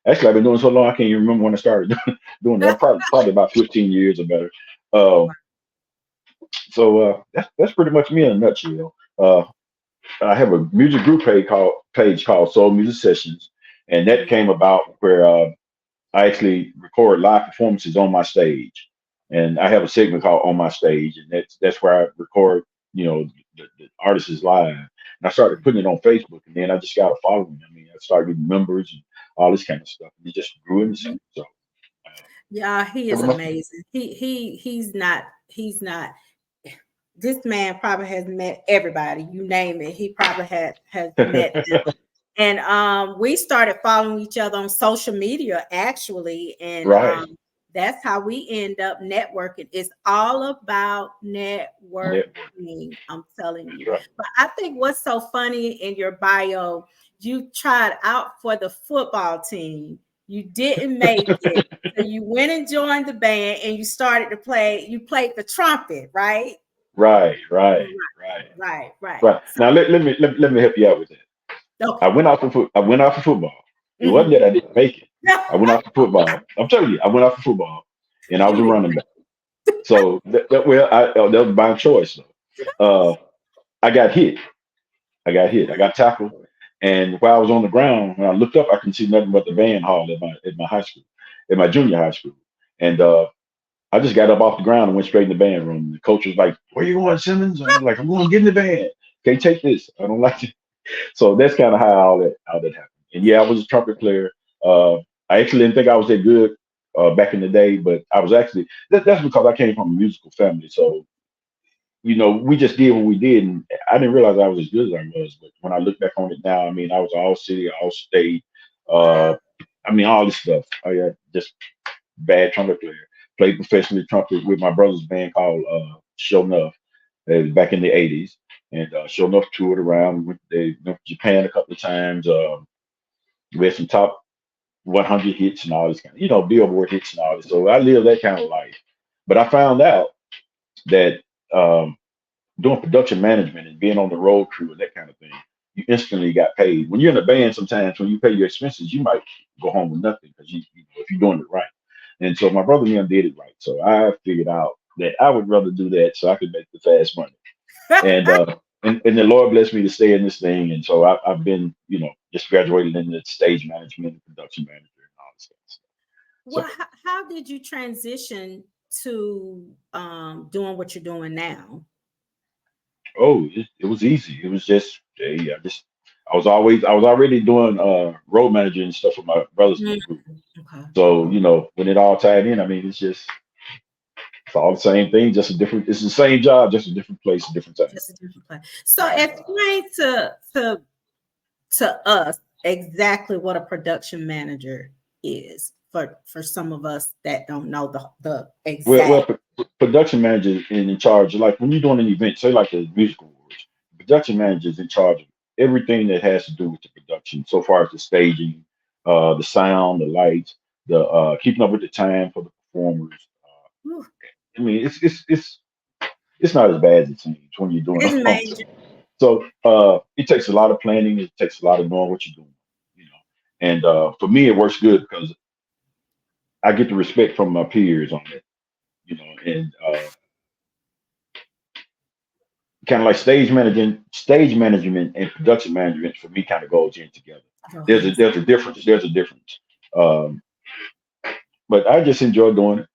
actually I've been doing so long I can't even remember when I started doing that. Probably about 15 years or better. Uh, so that's pretty much me in a nutshell. I have a music group page called Soul Music Sessions, and that came about where I actually record live performances on my stage, and I have a segment called On My Stage, and that's where I record, the artists is live. And I started putting it on Facebook, and then I just got a following. I mean, I started getting members and all this kind of stuff, and it just grew into something. So, Yeah, he is pretty much, amazing. He's not this man probably has met everybody. You name it. He probably has met them. And we started following each other on social media actually. And right, that's how we end up networking. It's all about yeah, networking. I'm telling that's you. right. But I think what's so funny in your bio, you tried out for the football team. You didn't make it. So you went and joined the band and you started to play. You played the trumpet, right? Right, right, Right, right, right. right. Now let me help you out with that. Okay. I went out for football. It wasn't Mhm. that I didn't make it. I went out for football. I'm telling you, I went out for football, and I was a You running back. So that was by choice. Uh, I got hit. I got tackled, and while I was on the ground, when I looked up, I couldn't see nothing but the band hall at my high school, at my junior high school, and I just got up off the ground and went straight in the band room. The coach was like, "Where you going, Simmons?" And I'm like, "I'm going to get in the band. Can't take this. I don't like it." So that's kind of how all that happened. And yeah, I was a trumpet player. Uh, I actually didn't think I was that good back in the day, but I was actually that's because I came from a musical family. So we just did what we did, and I didn't realize I was as good as I was. But when I look back on it now, I mean, I was all city, all state. Uh, I mean, all this stuff. Oh yeah, just bad trumpet player. Played professionally trumpet with my brother's band called Show Enough back in the '80s, and Show Enough toured around. Went to Japan a couple of times. We had some top 100 hits and all this kind of, Billboard hits and all this. So I lived that kind of life. But I found out that um, doing production management and being on the road crew and that kind of thing, you instantly got paid. When you're in a band, sometimes when you pay your expenses, you might go home with nothing because if you're doing it right. And so my brother and them did it right. So I figured out that I would rather do that so I could make the fast money. And and the Lord blessed me to stay in this thing. And so I've been, just graduated into stage management and production manager and all this kind of stuff. Well, So how did you transition to doing what you're doing now? it was easy. It was just I was already doing road managing and stuff with my brothers in Mm, the group. okay, So, when it all tied in, I mean it's all the same thing, just a different it's the same job, just a different place, a different time. just a different place. So explain to us exactly what a production manager is for some of us that don't know the Well, exact. production manager is in charge. Like when you're doing an event, say like the music awards, production manager is in charge of everything that has to do with the production, so far as the staging, the sound, the lights. the keeping up with the time for the performers. Whew. I mean, it's not as bad as it seems when you're doing It's it all the major. time. So it takes a lot of planning. It takes a lot of knowing what you're doing, you know. And for me, it works good because I get the respect from my peers on it, you know. And kind of like stage management and production management for me kind of goes in together. Go There's a hands. there's a difference. There's a difference. Um, but I just enjoy doing it.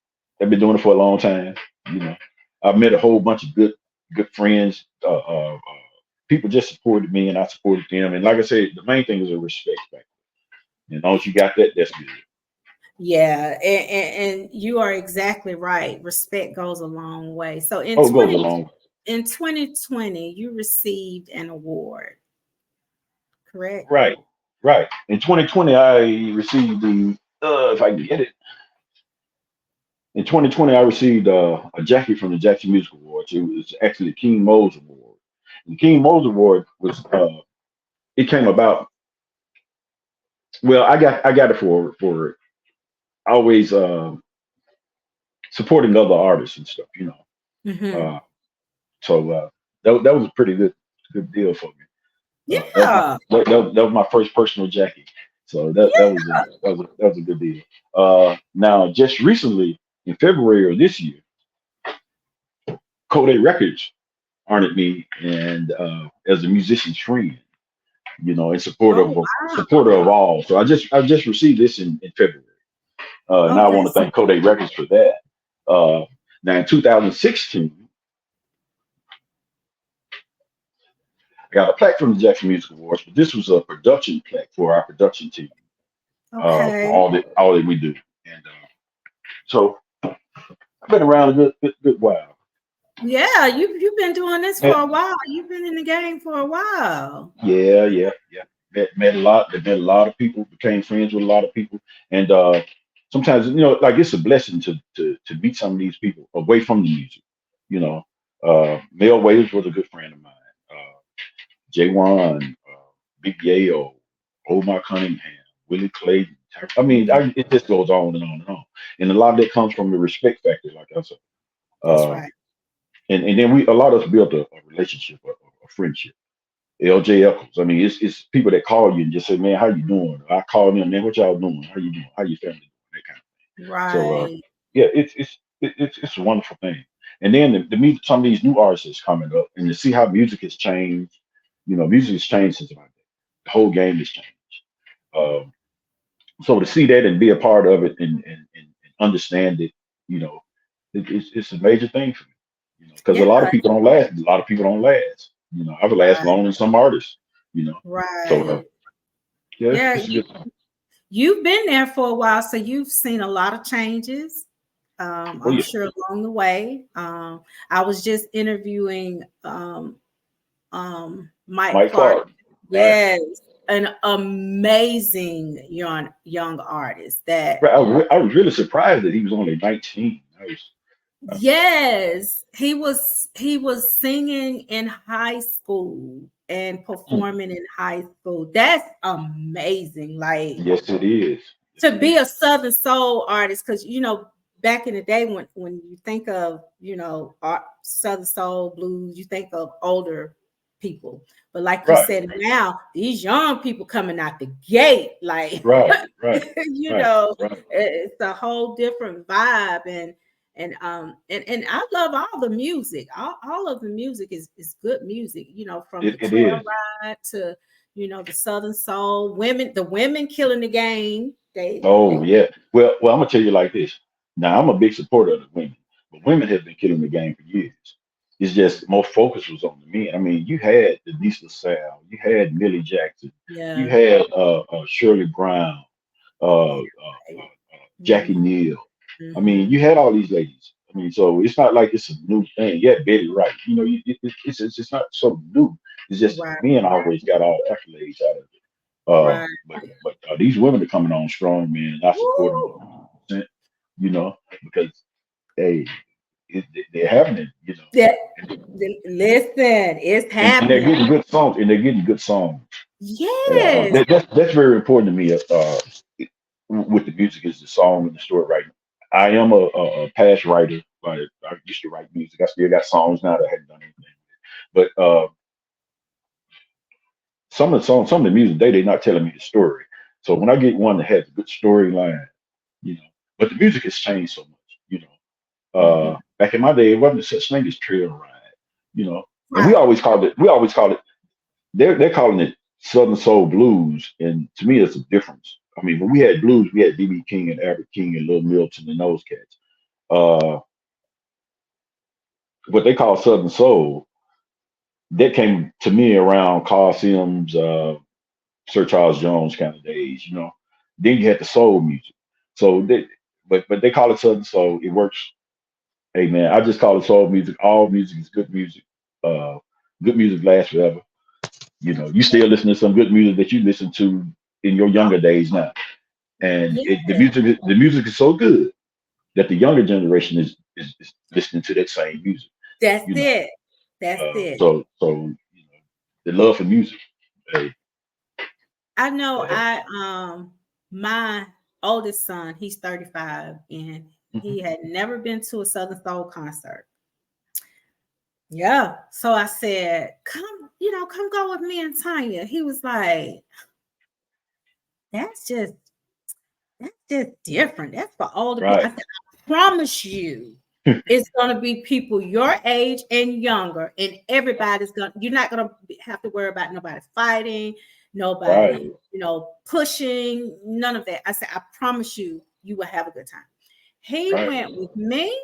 I've been doing it for a long time. You know, I've met a whole bunch of good friends. People just supported me, and I supported them. And like I said, the main thing is a respect factor. And once you got that, that's good. Yeah, and you are exactly right. Respect goes a long way. So Oh, it goes a long way. in 2020, you received an award, correct? Right, right. In 2020, I received the if I can get it. In 2020, I received a jacket from the Jackson Music Awards. It was actually the King Moles Award. And the King Moles Award was it came about. Well, I got it for always supporting other artists and stuff. You know, Hmm. uh, so that was a pretty good deal for me. Yeah, That was my first personal jacket. So that was a good deal. Now, just recently in February of this year, Kodak Records honored me and as a musician's friend, you know, in oh supporter of all. So I just received this in February. And wow. I Okay. want to thank Kodak Records for that. Now in 2016, I got a plaque from the Jackson Music Awards, but this was a production plaque for our production team for Okay. all that we do. And so I've been around a good while. Yeah, you've been doing this for And a while. You've been in the game for a while. yeah. Met a lot of people, became friends with a lot of people, and sometimes like it's a blessing to meet some of these people away from the music. You know, Mel Waves was a good friend of mine. Jay Wan, Big Yayo, Omar Cunningham, Willie Clayton. I mean, Mhm. it just goes on and on and on. And a lot of that comes from the respect factor, like I said. That's Uh, right. and then a lot of us built a relationship, a friendship. LJ Eccles. I mean, it's people that call you and just say, "Man, how you doing?" I call them, "Man, what y'all doing? How you doing? How your family doing?" That kind of. So Right. yeah, it's a wonderful thing. And then to meet some of these new artists that's coming up and to see how music has changed. You know, music has changed since about that. The whole game has changed. Um, so to see that and be a part of it and understand it, you know, it's a major thing for me. You know, because a lot of Yeah. people don't last. A lot of people don't last. You know, I've lasted Right. longer than some artists. You know, so Right. yeah, Yeah. it's a good thing. You've been there for a while, so you've seen a lot of changes. Oh I'm yeah, sure along the way. I was just interviewing Mike Mike Clark. Clark, right? Yes, an amazing young artist that Right. I was really surprised that he was only 19. yes, he was singing in high school and Mm, performing in high school. That's amazing. Like yes, it is. Yes, to it be is. a Southern soul artist, because back in the day when you think of Southern soul blues, you think of older people. But like you Right, said, now these young people coming out the gate, like right, right, you right, know, right. it's a whole different vibe. And I love all the music. All of the music is good music, from the It trail is. ride to the Southern Soul. The women killing the game. They Oh yeah. Well, I'm gonna tell you like this. Now I'm a big supporter of the women, but women have been killing the game for years. It's just most focus was on the men. I mean, you had Denise LaSalle, you had Millie Jackson, you Yeah. had Shirley Brown, Yeah. Jackie Mm-hmm. Neal. I mean, Mm-hmm. you had all these ladies. I mean, so it's not like it's a new thing. Yeah, Betty Wright. You know, it's not so new. It's just Right. men always got all the accolades out of it. Right. But these women are coming on strong, man. And I support them Woo. 100%. You know, because hey, they're happening. You know, Yeah. and, Listen, it's and they're happening. getting good songs, and they're getting good songs. Yes. That's very important to me. with the music is the song and the story writing. I am a past writer, but I used to write music. I still got songs now that I haven't done anything. But some of the songs, some of the music, they're not telling me the story. So when I get one that has a good storyline, you know, but the music has changed so much, you know. Hmm. Back in my day, it wasn't such thing as trail ride, you know. And Right. we always called it, they're calling it Southern Soul Blues. And to me, it's a difference. I mean, when we had blues, we had B.B. King and Albert King and Little Milton and those cats. Uh, what they call Southern Soul, that came to me around Carl Sims, Sir Charles Jones kind of days, you know. Then you had the soul music. So but they call it Southern Soul. It works. Hey man, I just call it soul music. All music is good music. Uh, Good music lasts forever. You know, you still listen to some good music that you listened to in your younger days now, and Yeah, the music is so good that the younger generation is listening to that same music. that's You know, it. That's it. so you know, the love for music. Hey, I know uh, my oldest son, he's 35 and he mhm. had never been to a Southern Soul concert. Yeah. So I said, come, come go with me and Tanya. He was like, that's just that's just different. That's for older people. I Right, said, I promise you, it's gonna be people your age and younger, and you're not gonna have to worry about nobody fighting, right, nobody, pushing, none of that. I said, I promise you, you will have a good time. He right. went with me.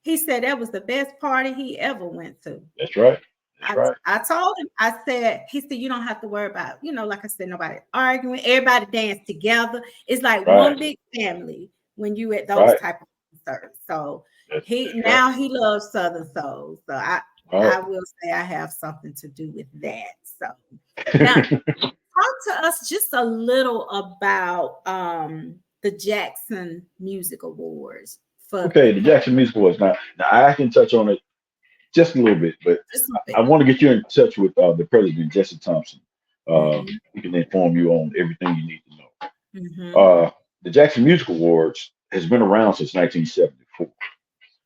He said that was the best party he ever went to. That's right. That's I, right. I told him, I said, he said, you don't have to worry about, like I said, nobody arguing, everybody dance together. It's like one Right, big family when you at those right. type of concerts. So That's he right. now he loves Southern Soul. So I Right. will say I have something to do with that. So now talk to us just a little about the Jackson Music Awards for the Okay, the Jackson Music Awards. Now I can touch on it just a little bit, but just a I bit. want to get you in touch with the president, Jesse Thompson. Mm-hmm, He can inform you on everything you need to know. mm-hmm, The Jackson Music Awards has been around since 1974,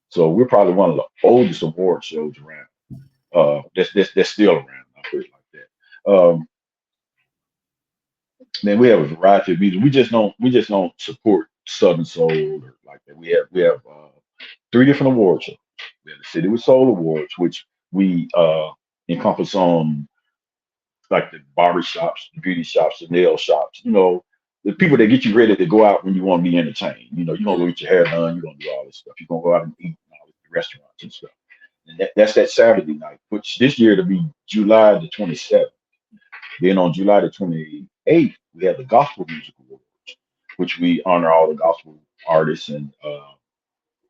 so we're probably one of the oldest award shows around. That's still around. I'll put it like that. Man, we have a variety of music. We just don't support Southern Soul or like that. We have three different award shows. We have the City with Soul Awards, which we encompass on like the barber shops, the beauty shops, the nail shops. You know, the people that mm-hmm, get you ready to go out when you want to be entertained. You know, you're gonna go get your hair done. You're gonna do all this stuff. You're gonna go out and eat and all the restaurants and stuff. And that's that Saturday night, which this year to be July the 27th. Then on July the 28th, we have the Gospel Music Awards, which we honor all the gospel artists. And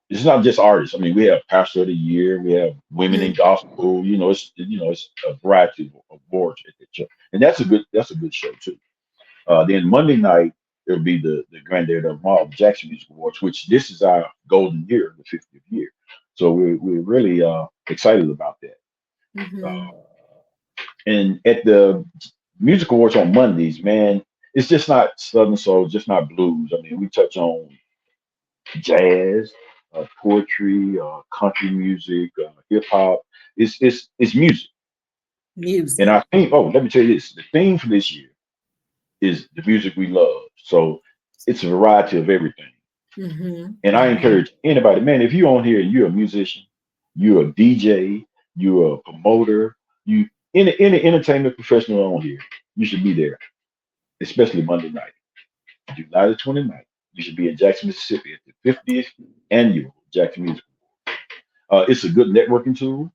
it's not just artists. I mean, we have Pastor of the Year, we have Women in Gospel. It's a variety of awards at the show, and that's a good show too. Then Monday night it'll be the granddad of them all, the Jackson Music Awards, which this is our golden year, the 50th year. So we're really excited about that. mm-hmm. Uh, and at the music awards on Mondays, man, it's just not Southern Soul, it's just not blues. I mean, we touch on jazz, poetry, country music, hip hop. It's music. And Music. I think, oh, let me tell you this: the theme for this year is the music we love. So it's a variety of everything. Mm-hmm, And I mm-hmm. encourage anybody, man, if you're on here and you're a musician, you're a DJ, you're a promoter, you any entertainment professional on here, you should be there, especially Monday night, July the 29th. You should be in Jackson, Mississippi at the 50th annual Jackson Music. It's a good networking tool.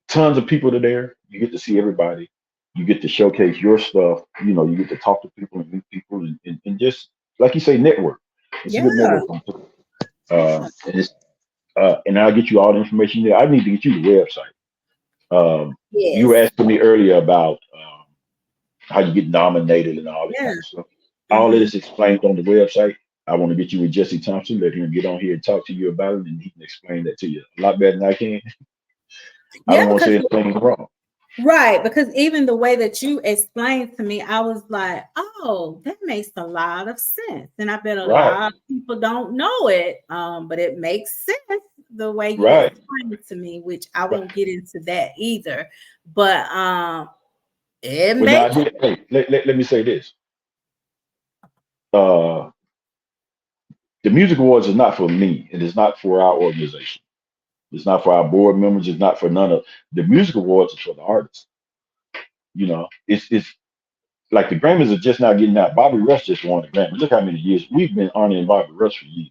Tons of people are there. You get to see everybody. You get to showcase your stuff. You know, you get to talk to people and meet people and just, like you say, network. It's a Yeah, good networking tool. yeah. And I'll get you all the information there. I need to get you the website. You were Yes. asking me earlier about how you get nominated and all that Yeah. kind of stuff. All of Mm-hmm. this explained on the website. I want to get you with Jesse Thompson. Let him get on here and talk to you about it, and he can explain that to you a lot better than I can. I Yeah, don't want to because say anything wrong. Right, because even the way that you explained to me, I was like, oh, that makes a lot of sense. And I bet a Right, lot of people don't know it, but it makes sense the way you right, explained it to me, which I right. won't get into that either. But it Well, now, makes hey, let me say this. Uh, the Music Awards is not for me. It is not for our organization. It's not for our board members. It's not for none of the Music Awards. Is for the artists. You know, it's like the Grammys are just now getting out. Bobby Rush just won the Grammy. Look how many years we've been honoring Bobby Rush for years.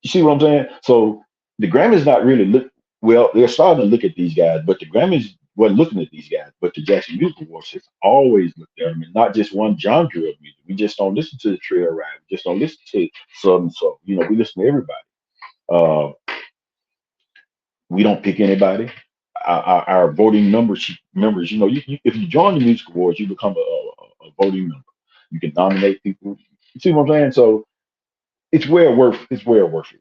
You see what I'm saying? So the Grammys not really look well. They're starting to look at these guys, but the Grammys wasn't looking at these guys. But the Jackson Music Awards has always looked at them, and not just one genre of music. We just don't listen to the trail ride. We just don't listen to Southern Soul. You know, we listen to everybody. Uh, we don't pick anybody. Our voting members, you know, if you join the music awards, you become a voting member. You can nominate people. You see what I'm saying? So it's well worth. It's well worth it.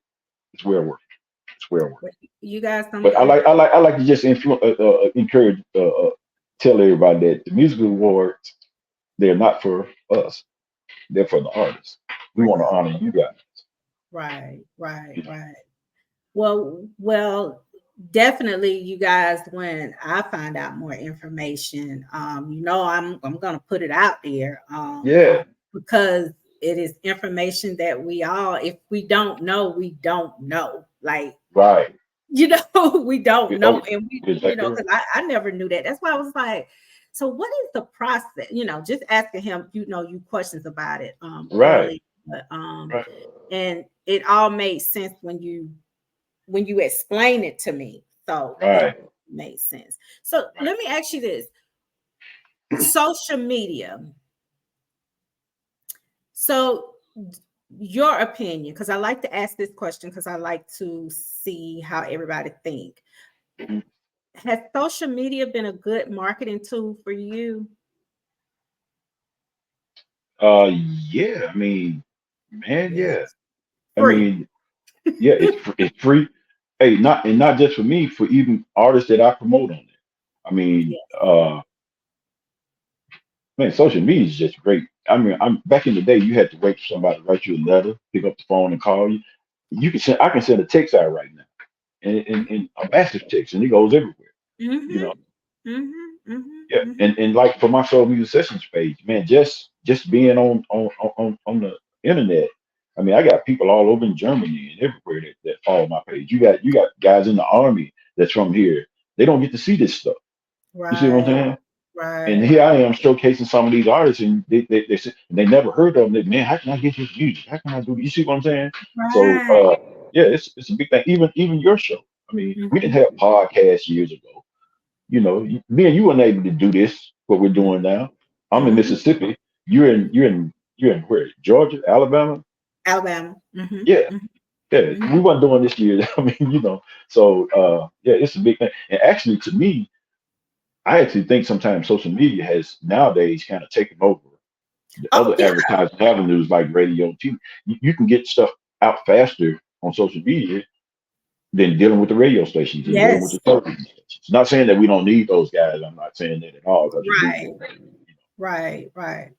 It's well worth it. It's well worth it. you guys don't But I like to just encourage, tell everybody that the music awards they're not for us. They're for the artists. We want to right, honor you guys. right, right, You know? right. Well, definitely, you guys. When I find out more information, I'm gonna put it out there, Yeah. because it is information that we all, if we don't know, we don't know. Like, Right. we don't know, Oh, and we, exactly. because I never knew that. That's why I was like, so what is the process? Just asking him, you questions about it Right. early, but Right. and it all made sense when you explain it to me. So it Right. made sense. So Right. let me ask you this: social media. So your opinion, because I like to ask this question because I like to see how everybody think. Mhm. Has social media been a good marketing tool for you? Yeah. I mean, man, Yeah, yeah. I free. mean, yeah. It's free. Hey, not just for me, for even artists that I promote on it. I mean, Yeah. man, social media is just great. I mean, I'm back in the day, you had to wait for somebody to write you a letter, pick up the phone and call you. I can send a text out right now, and a massive text, and it goes everywhere. You Mm-hmm. know, Mm-hmm. Mm-hmm. yeah. Mm-hmm. And like for my soul music sessions page, man, just being on the internet. I mean, I got people all over in Germany and everywhere that follow my page. You got guys in the army that's from here. They don't get to see this stuff. You see what I'm Right. saying? And Right. here I am showcasing some of these artists, and they never heard of them. Man, how can I get this music? How can I do? You see what I'm saying? So Right. yeah, it's a big thing. Even your show. I mean, we didn't Mm-hmm. have podcasts years ago. You know, me and you weren't able to do this. What we're doing now. I'm in Mm-hmm. Mississippi. You're in where? Georgia, Alabama. Alabama. Mm-hmm. Yeah, yeah. Mm-hmm. We weren't doing this year. I mean, you know. So yeah, it's a big thing. And actually, to me, I actually think sometimes social media has nowadays kind of taken over the Oh other yeah. advertising avenues like radio and TV. You can get stuff out faster on social media than dealing with the radio stations and dealing with Yes. the television stations. Not saying that we don't need those guys. I'm not saying that at all because we do. Right. Right. Right.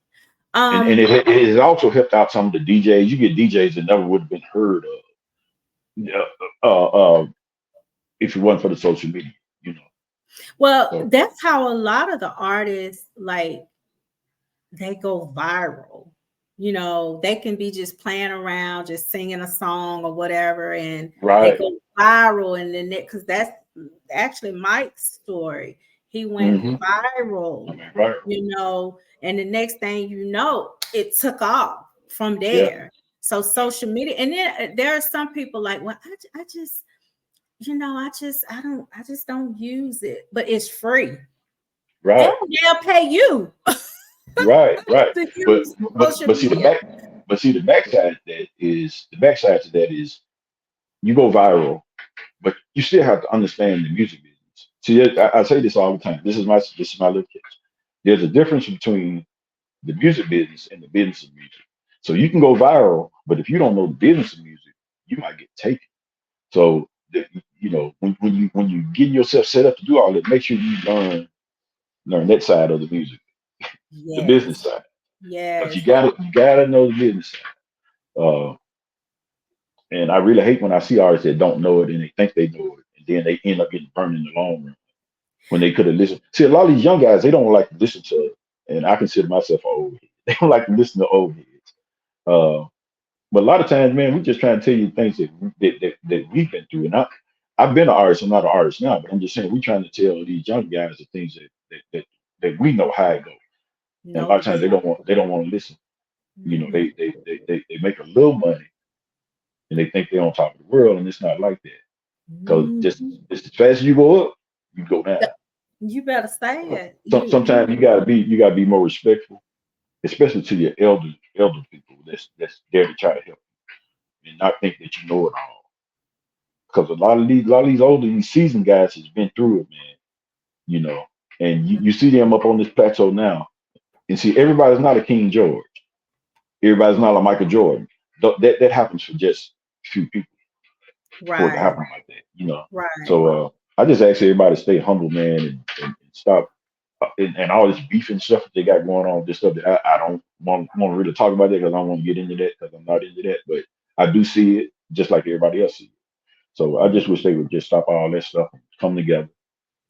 And Um. it has also helped out some of the DJs. You get DJs that never would have been heard of if it wasn't for the social media, you know. Well, So that's how a lot of the artists, like, they go viral. They can be just playing around, just singing a song or whatever, and they right. go viral. And then because that's actually Mike's story. He went Hmm. I viral, mean, right. and the next thing you know, it took off from Yeah. there. So social media, and then there are some people like, well, I just, I just don't use it, but it's free, and Right. they'll pay you Right, right. to But use but social but see the media. backside to that is you go viral, but you still have to understand the music business. See, I say this all the time. This is my little pitch. There's a difference between the music business and the business of music. So you can go viral, but if you don't know the business of music, you might get taken. So when you getting yourself set up to do all that, make sure you learn learn that side of the music, the business Yes. side. But Yes. you gotta know the business side. And I really hate when I see artists that don't know it and they think they know it, and then they end up getting burned in the long run when they could have listened. See, a lot of these young guys, they don't like to listen to, and I consider myself an old head. They don't like to listen to old heads. Uh, but a lot of times, man, we just trying to tell you things that we've been through. And I've been an artist. I'm not an artist now, but I'm just saying we're trying to tell these young guys the things that we know how it goes. And a Know lot the of times business. they don't want to listen. You know, Hmm. they make a little money and they think they're on top of the world, and it's not like that. Because Hmm. just as fast as you go up, you go down. You better say it. Sometimes you gotta be more respectful, especially to your elder people that's there to try to help you and not think that you know it all. Because a lot of these older, these seasoned guys has been through it, man. You know, and you see them up on this plateau now, and see everybody's not a King George, everybody's not a Michael Jordan. That happens for just a few people for it to Right. happen like that, you know. Right. So I just ask everybody to stay humble, man, and stop and all this beef and stuff that they got going on, this stuff that I don't want to really talk about that because I don't want to get into that because I'm not into that. But I do see it just like everybody else sees it. So I just wish they would just stop all that stuff and come together,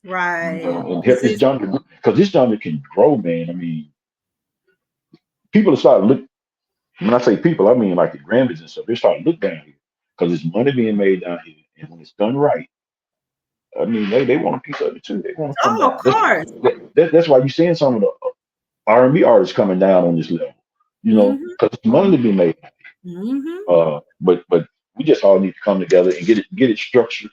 Right. and help This this is genre because this genre can grow, man. I mean, people start look. When I say people, I mean like the Grammys and stuff. They start to look down here because there's money being made down here, and when it's done right, I mean they want a piece of it too. They want to come oh, down. of course. That's why you're seeing some of the R&B artists coming down on this level, you know, Hmm. because it's money to be made. Hmm. But we just all need to come together and get it structured.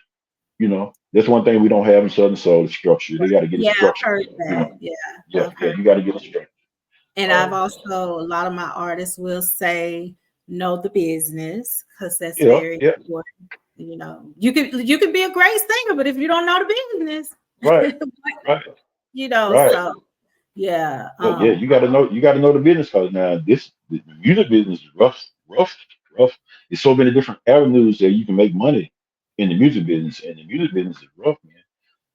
You know, that's one thing we don't have in Southern Soul is structure. They got to get it Yeah, I've structured. heard You that. know, Yeah, yeah, I've yeah, heard you got that. to get it structured. And I've Um, also, a lot of my artists will say, know the business, because that's yeah, very yeah, important. You could be a great singer, but if you don't know the business, right, right, right. so yeah. Yeah, you got to know the business because now the music business is rough, rough, rough. There's so many different avenues that you can make money in the music business, and the music business is rough, man.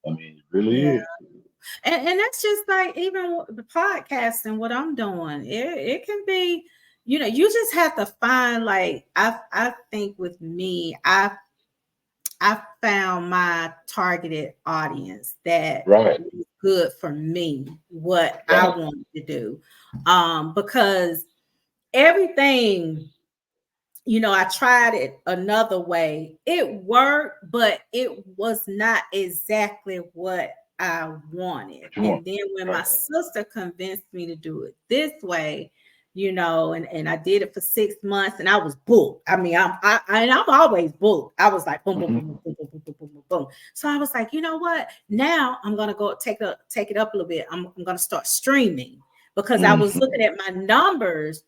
I mean, it really Yeah. is. And that's just like even the podcasting, what I'm doing. It can be, you just have to find, like, I think with me, I found my targeted audience that Right, was good for me, what I right. wanted to do. Because everything, I tried it another way. It worked, but it was not exactly what I wanted. What you want? And then when my Right. sister convinced me to do it this way, and I did it for 6 months and I was booked. I mean, I'm always booked. I was like boom, boom, Hmm. boom, boom, boom, boom, boom, boom, boom, boom, boom. So I was like, you know what? Now I'm gonna go take it up a little bit. I'm gonna start streaming because I was Hmm. looking at my numbers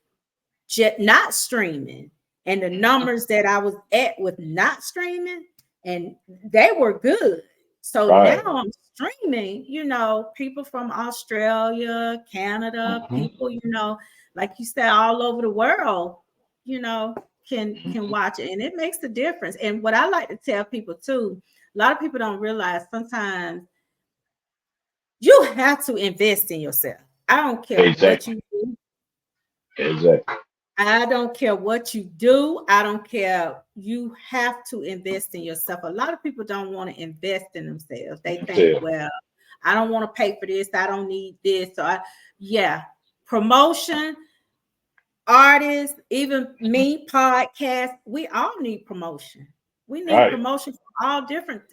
not streaming and the numbers that I was at with not streaming, and they were good. So now Right. I'm streaming, people from Australia, Canada, Hmm. people, like you said, all over the world, you know, can Hmm. watch it. And it makes a difference. And what I like to tell people too, a lot of people don't realize sometimes you have to invest in yourself. I don't care what Exactly. you do. Exactly. I don't care what you do. I don't care. You have to invest in yourself. A lot of people don't want to invest in themselves. They think, Themselves. well, I don't want to pay for this. I don't need this. Yeah, promotion, artists, even me, podcast, we all need promotion. We need Right. promotion from all different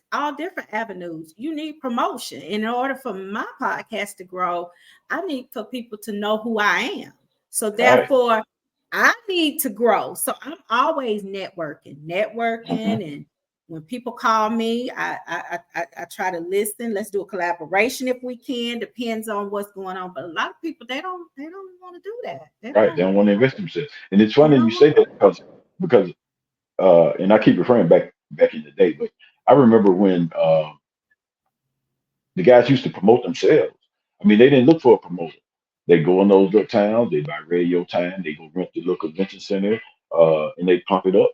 avenues. You need promotion. In order for my podcast to grow, I need for people to know who I am. So Right. therefore, I need to grow. So I'm always Hmm. and when people call me, I try to listen. Let's do a collaboration if we can. Depends on what's going on. But a lot of people they don't want to do that. They Right. They don't. don't want to invest themselves. And it's They funny you don't say want. that because and I keep referring back in the day, but I remember when the guys used to promote themselves. I mean, they didn't look for a promoter. They go in those little towns, they buy radio time, they go rent the little convention center, and they pump it up.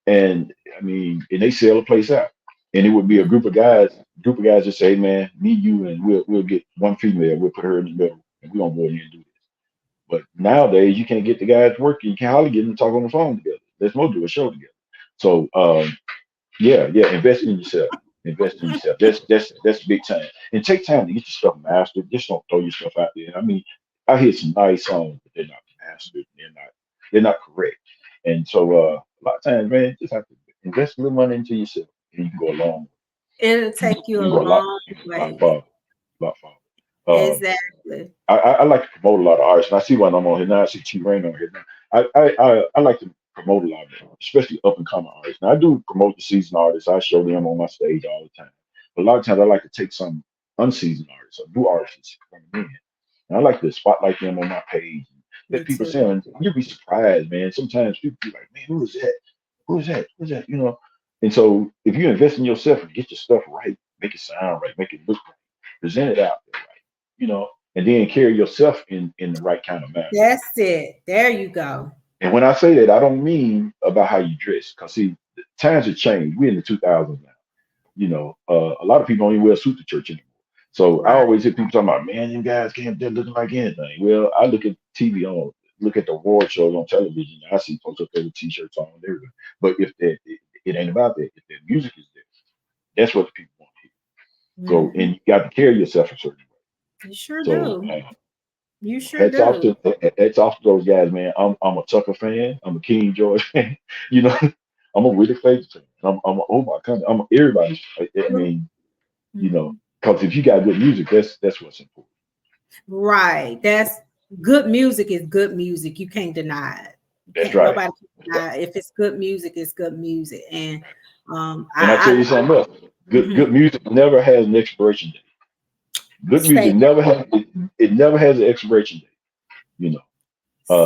And I mean, and they sell the place out. and it would be a group of guys that say, man, me, you, and we'll get one female, we'll put her in the middle, and we're gonna go in here and do this. But nowadays, you can't get the guys working. You can't hardly get them to talk on the phone together. Let's more do a show together. So, yeah, invest in yourself. Invest in yourself. That's big time. And take time to get your stuff mastered. Just don't throw your stuff out there. I mean, I hear some nice songs, but they're not mastered. They're not correct. And so, a lot of times, man, just have to invest a little money into yourself, and you can go a long way. It'll take You you a can go long a lot way. farther, a lot farther. Exactly. I like to promote a lot of artists, and I see one I'm on here now. I see T Rain on here now. I like to promote a lot of them, especially up and coming artists. Now I do promote the seasoned artists. I show them on my stage all the time. But a lot of times I like to take some unseasoned artists or new artists coming in, and I like to spotlight them on my page and Me let people too. see them. And you'll be surprised, man. Sometimes people be like, man, who is that? Who is that? Who's that? And so if you invest in yourself and get your stuff right, make it sound right, make it look right, present it out there right, you know, and then carry yourself in the right kind of manner. That's it. There you go. And when I say that, I don't mean about how you dress, because see, the times have changed. We're in the 2000s now. A lot of people don't even wear a suit to church anymore. So I Right. always hear people talking about, man, them guys can't, they're looking like anything. Well, I look at TV look at the award shows on television. I see folks up there with t-shirts on and everything. But if it ain't about that. If their music is there, that's what the people want to hear. So, Mhm. and you got to carry yourself a certain way. You sure So, do. You sure hats off do. to hats off to those guys, man. I'm a Tucker fan. I'm a King George fan. You know, I'm a Willie Faith fan. I'm a oh my God, I'm a everybody's. I mean, Mhm. because if you got good music, that's what's important. Right. That's good music is good music. You can't deny it. You That's can't right. nobody can That's right. deny it. If it's good music, it's good music. And And I tell you something else. Good mhm. music never has an expiration date. Good Say music it never has an expiration date. You know.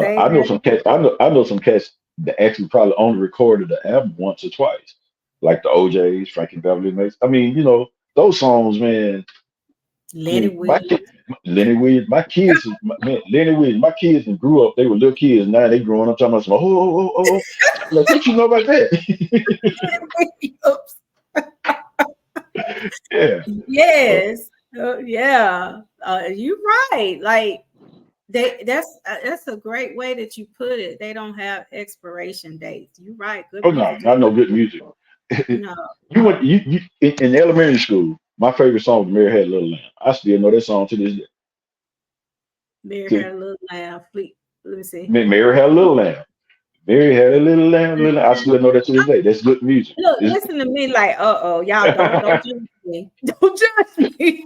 say I know that some cats. I know some cats that actually probably only recorded the album once or twice, like the OJ's, Frankie Beverly Mason. I mean, those songs, man. I Lenny mean, Williams. Lenny Williams, man, Lenny Williams, my kids that grew up, they were little kids. Now they growing up talking about some, oh. Like, what you know about that? Oops. Yeah. So, Yes. Yeah. You're right. Like that's a great way that you put it. They don't have expiration dates. You're right. Good oh no, music is not no good music. no. You in elementary school. My favorite song was Mary Had a Little Lamb. I still know that song to this day. Mary See, had a little laugh. Let me see. Mary Had a Little Lamb. Mary had a little lamb, little lamb. I still know that to this day. That's good music. Look, listen to me like, y'all don't judge me. Don't judge me.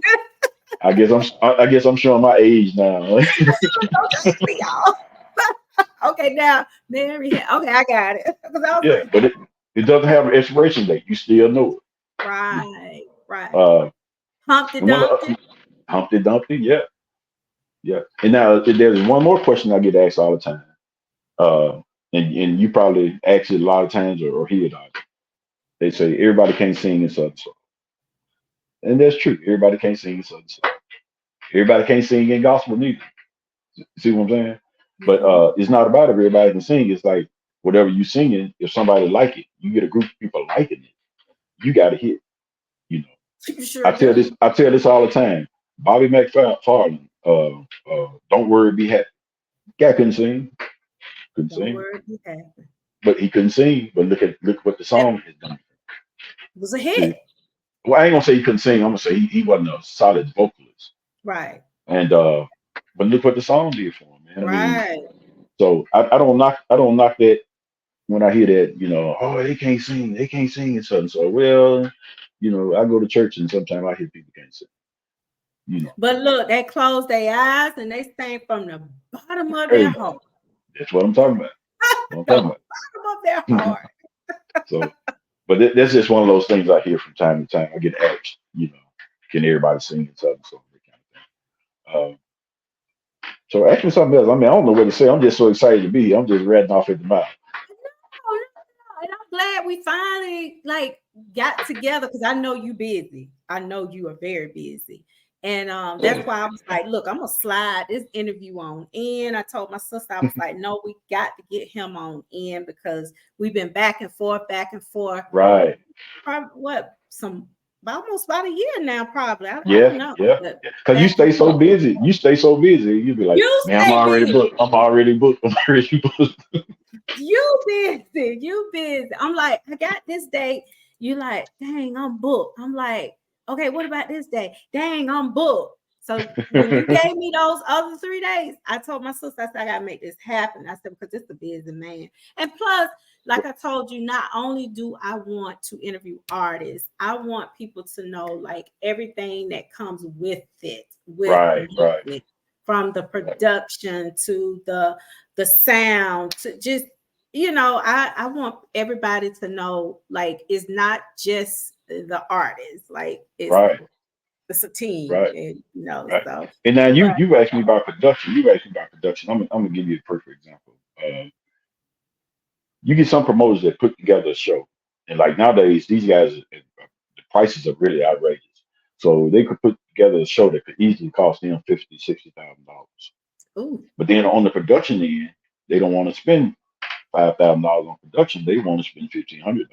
I guess I'm showing my age now. Don't judge me, y'all. Okay, now okay, I got it. Because I was Yeah, like, but it doesn't have an expiration date. You still know it. right, right. Uh, Humpty and one Dumpty. Humpty Dumpty, yeah, yeah. And now there's one more question I get asked all the time. Uh, and you probably ask it a lot of times or hear it all. They say everybody can't sing in Southern Soul, and that's true. Everybody can't sing in Southern Soul. Everybody can't sing in gospel neither. See what I'm saying? But Mhm. it's not about if everybody can sing. It's like whatever you singing, if somebody like it, you get a group of people liking it, you got to hit. You know, You I sure tell do. this, I tell this all the time. Bobby McFarlane, don't worry, be happy. Guy couldn't Don't sing, worry, be happy. but he couldn't sing. But look what the That song has done. was a hit. See, well, I ain't gonna say he couldn't sing. I'm gonna say he wasn't a solid vocalist. Right, And but look what the song did for him, man. I mean, right. so I don't knock that when I hear that, oh, they can't sing and something. So, well, I go to church and sometimes I hear people can't sing. But look, they close their eyes and they sing from the bottom of their Amen. heart. That's what I'm talking about. What I'm The talking bottom of their about. heart. So, but that's just one of those things I hear from time to time. I get asked, can everybody sing and something, so that kind of thing. So ask me something else. I mean, I don't know what to say. I'm just so excited to be here. I'm just ratting off at the mouth. No, no, and I'm glad we finally like got together because I know you busy. I know you are very busy. And that's why I was like, look, I'm gonna slide this interview on in. I told my sister, I was like, no, we got to get him on in because we've been back and forth, Right. probably what almost about a year now, probably. I Yeah, don't know. yeah. But Because you back stay and so forth. busy. You stay so busy. You be like, You man, I'm stay already busy. booked. I'm already booked. I'm already booked. You busy. You busy. I'm like, I got this date. You like, dang, I'm booked. I'm like, okay, what about this day? Dang, I'm booked. So when you gave me those other 3 days, I told my sister, I said, I gotta make this happen. I said, because it's a busy man. And plus, like I told you, not only do I want to interview artists, I want people to know like everything that comes with it, with Right, right. music, from the production to the sound to just I want everybody to know like it's not just the artist, like Right, it's a team, right, and right. so And now but you asked me about production. You asked me about production. I'm gonna give you a perfect example. You get some promoters that put together a show, and like nowadays, these guys, the prices are really outrageous. So they could put together a show that could easily cost them $50,000, $60,000. ooh, But then on the production end, they don't want to spend $5,000 on production. They want to spend $1,500.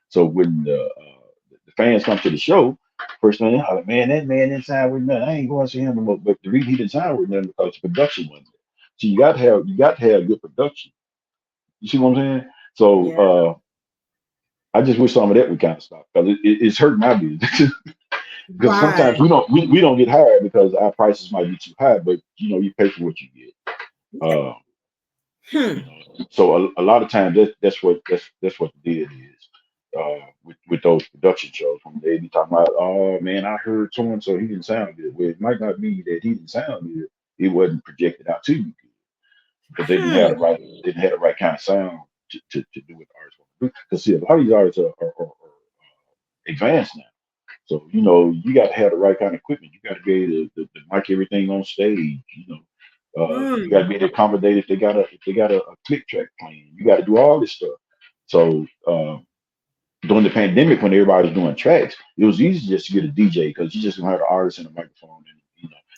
So when the fans come to the show, first thing they're like, man, that man didn't sign with nothing. I ain't going to see him no more. But the reason he didn't sign with nothing because the production wasn't there. So you got to have good production. You see what I'm saying? So yeah, I just wish some of that would kind of stop because it's hurting my business. Because sometimes right. we don't get hired because our prices might be too high, but you pay for what you get. Uh, Hmm. so a lot of times that's what the deal is with those production shows when they be talking about, oh man, I heard so and so he didn't sound good. Well, it might not be that he didn't sound good, it wasn't projected out to you good because they Hmm. didn't have the right kind of sound to do what the artists want to do. Because see, a lot of these artists are advanced now. So you got to have the right kind of equipment. You got to be able to mic everything on stage. You got to Hmm. be able to accommodate if they got a click track playing. You got to do all this stuff. So during the pandemic, when everybody was doing tracks, it was easy just to get a DJ because you just don't have the artist and the microphone,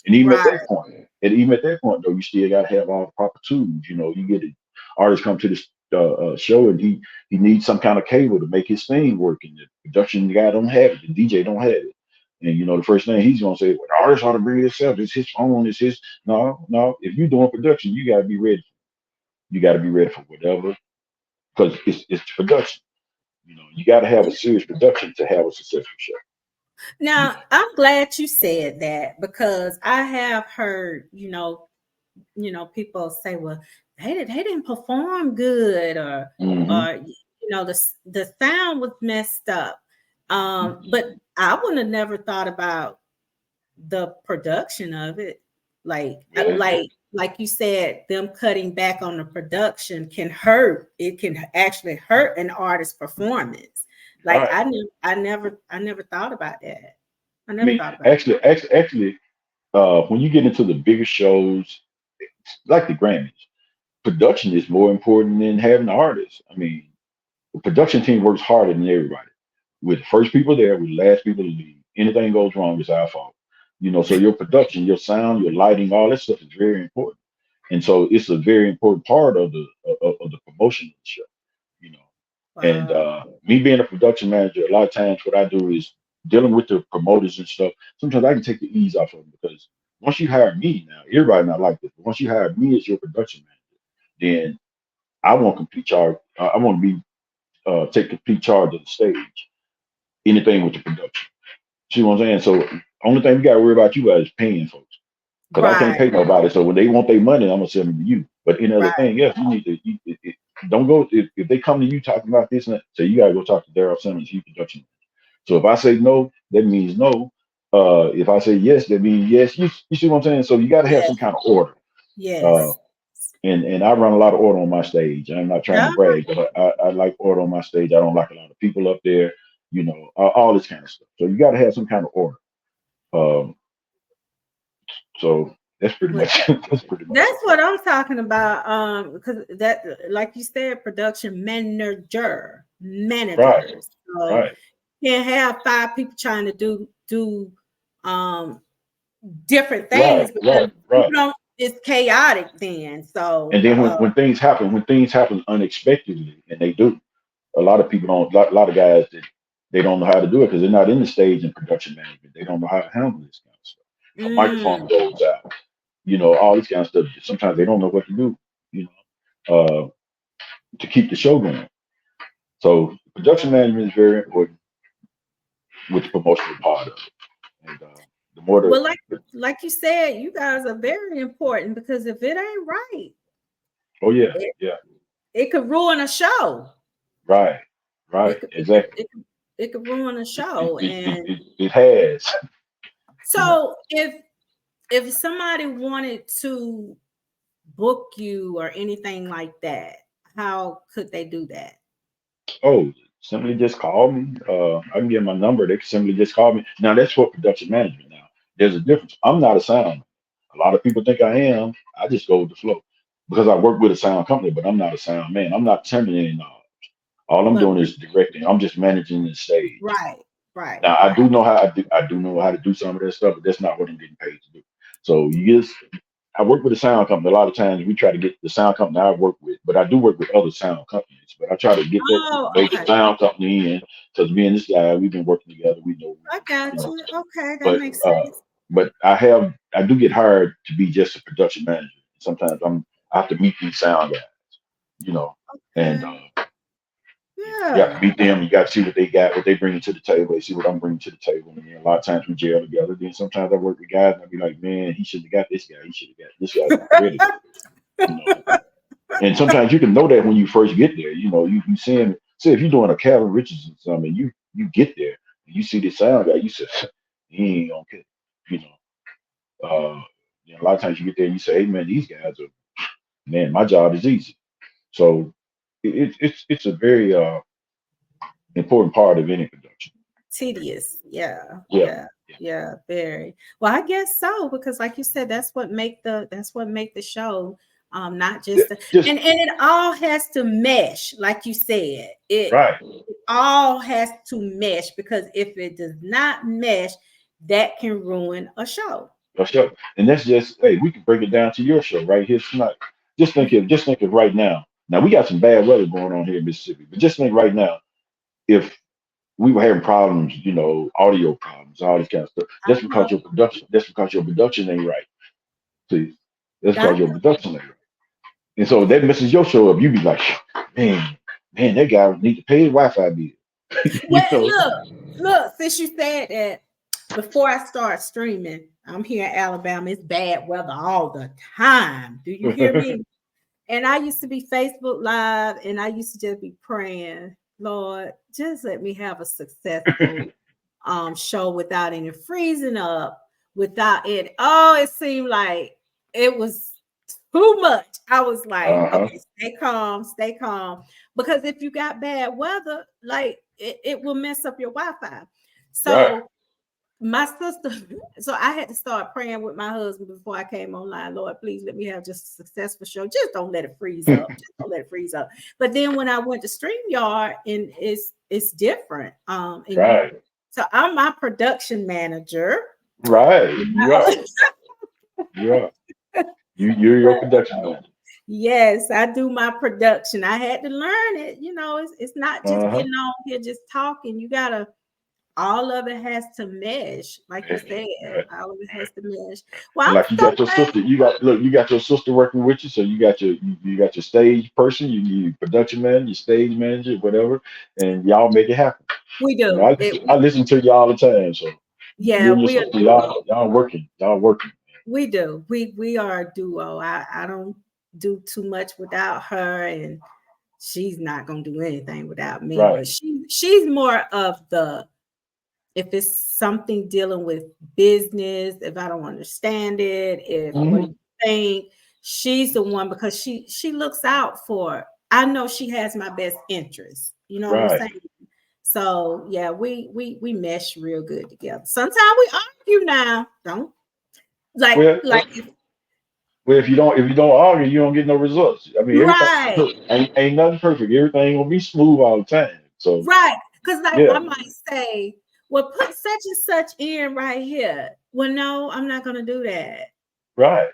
and even at Right. that point, though, you still got to have all the proper tools. You get an artist come to this show and he needs some kind of cable to make his thing work, and the production guy don't have it, the DJ don't have it, and the first thing he's gonna say, "Well, the artist ought to bring it himself. It's his phone. It's his." No, no. If you're doing production, you got to be ready. You got to be ready for whatever because it's production. You got to have a serious production to have a successful show. Now I'm glad you said that because I have heard people say, well, they didn't perform good, Hmm. or the sound was messed up. But I would have never thought about the production of it. Like Yeah, like you said, them cutting back on the production can hurt. It can actually hurt an artist's performance. Like right. I never thought about that. I I never mean, thought about actually, when you get into the bigger shows like the Grammys, production is more important than having the artist. I mean, the production team works harder than everybody. With the first people there, with the last people to leave. Anything goes wrong, it's our fault. So your production, your sound, your lighting, all that stuff is very important. And so it's a very important part of the promotion of the show. You know. And wow. me being a production manager, a lot of times what I do is dealing with the promoters and stuff. Sometimes I can take the ease off of them because once you hire me now, everybody not like this, but once you hire me as your production manager, then I want complete charge. I want to be take complete charge of the stage. Anything with the production. See what I'm saying? So only thing we got to worry about you guys is paying folks because I can't Right, pay nobody. So when they want their money, I'm gonna send them to you. But any other right. thing else, you need to don't go if they come to you talking about this and that. So you gotta go talk to Darryl Simmons, he production. So if I say no, that means no. If I say yes, that means yes. You see what I'm saying? So you got to have Yeah, some kind of order. Uh, yes. and I run a lot of order on my stage. I'm not trying to Yeah. brag, but I like order on my stage. I don't like a lot of people up there. All this kind of stuff. So you got to have some kind of order. Um, so that's pretty Well, much that's pretty much that's it. what I'm talking about. Because that, like you said, production Right, managers. So right. you can't have five people trying to do um different Right, things because right, people right. don't. It's chaotic then. And So then when things happen unexpectedly, and they do, a lot of people don't. A lot of guys that they don't know how to do it because they're not in the stage and production management. They don't know how to handle this kind of stuff. A microphone Mm. goes out, all this kind of stuff. Sometimes they don't know what to do, you to keep the show going. So production Yeah. management is very important with the promotional part of it. And the more Well, the like you said, you guys are very important because if it ain't right, oh yeah, it, yeah, it could ruin a show. right, It right, could it could exactly. it could, it could ruin a It it, show. it, it, And it it has, you know. so if somebody wanted to book you or anything like that, how could they do that? Oh, simply just call me. I can give my number. They can simply just call me. Now that's for production management. Now there's a difference. I'm not a sound. A lot of people think I am. I just go with the flow because I work with a sound company, but I'm not a sound man. I'm not terminating all. All I'm But doing is directing. I'm just managing the stage. right, right, Now I right. do know how I do know how to do some of that stuff, but that's not what I'm getting paid to do. So you just I work with a sound company. A lot of times we try to get the sound company I work with, but I do work with other sound companies. But I try to get that Oh, major okay. sound company in because me and this guy we've been working together. We know, I you got know. you. Okay, that But makes uh, sense. but I do get hired to be just a production manager. Sometimes I have to meet these sound guys, you know, and Okay. you got to Yeah. meet them. You got to see what they got, what they bring to the table. They see what I'm bringing to the table. And then a lot of times we jail together. Then sometimes I work with guys and I be like, man, he should have got this guy. He should have got this guy's not ready. You know. And sometimes you can know that when you first get there. You see him. Say if you're doing a Calvin Richardson something, you get there and you see this sound guy, you say he ain't gonna get. You know. A lot of times you get there and you say, hey man, these guys are man, my job is easy. So it's a very important part of any production. Tedious. Yeah. Yeah. Yeah. Yeah. Very. Well, I guess so, because like you said, that's what make the show not just Just and it all has to mesh, like you said. It right. all has to mesh because if it does not mesh, that can ruin a show. A show. And that's just hey, we can break it down to your show right here tonight. Just think of right now. Now we got some bad weather going on here in Mississippi, but just think right now, if we were having problems, audio problems, all this kind of stuff, I know. that's because your production ain't right. See, that's I because your know. production ain't right. And so that messes your show up. You be like, man, that guy need to pay his Wi-Fi bill. you Well, know. look, since you said that, before I start streaming, I'm here in Alabama. It's bad weather all the time. Do you hear me? And I used to be Facebook Live, and I used to just be praying, Lord, just let me have a successful show without any freezing up, without it. Oh, it seemed like it was too much. I was like, Uh-huh. okay, stay calm. Because if you got bad weather, like it will mess up your Wi-Fi. Right. So my sister, so I had to start praying with my husband before I came online. Lord, please let me have just a successful show. Just don't let it freeze up. Just don't let it freeze up. But then when I went to StreamYard, and it's different. And you, Right. so I'm my production manager. Right. You You know? are. You are. You're your production manager. Yes, I do my production. I had to learn it. It's not just Uh-huh. getting on here just talking. You gotta all of it has to mesh, like you said. Right. All of it has to mesh. Well, And I'm like you so got your glad sister, you got your sister working with you, so you got your stage person, you production manager, your stage manager, whatever, and y'all make it happen. we You know, do I listen, I listen to you all the time, so you yeah, and your we are sister, duo. y'all working. We do. We are a duo. I don't do too much without her, and she's not gonna do anything without me. Right. But she's more of the if it's something dealing with business, if I don't understand it, if what do Hmm. you think? She's the one because she looks out for. I know she has my best interest. You know what I'm Right. saying? So yeah, we mesh real good together. Sometimes we argue now. Don't Well, like if, if you don't argue, you don't get no results. I mean, everything right. look, ain't nothing perfect. Everything gonna be smooth all the time. So Right. Because like yeah, I might say, well, put such and such in right here. Well, no, I'm not gonna do that. right,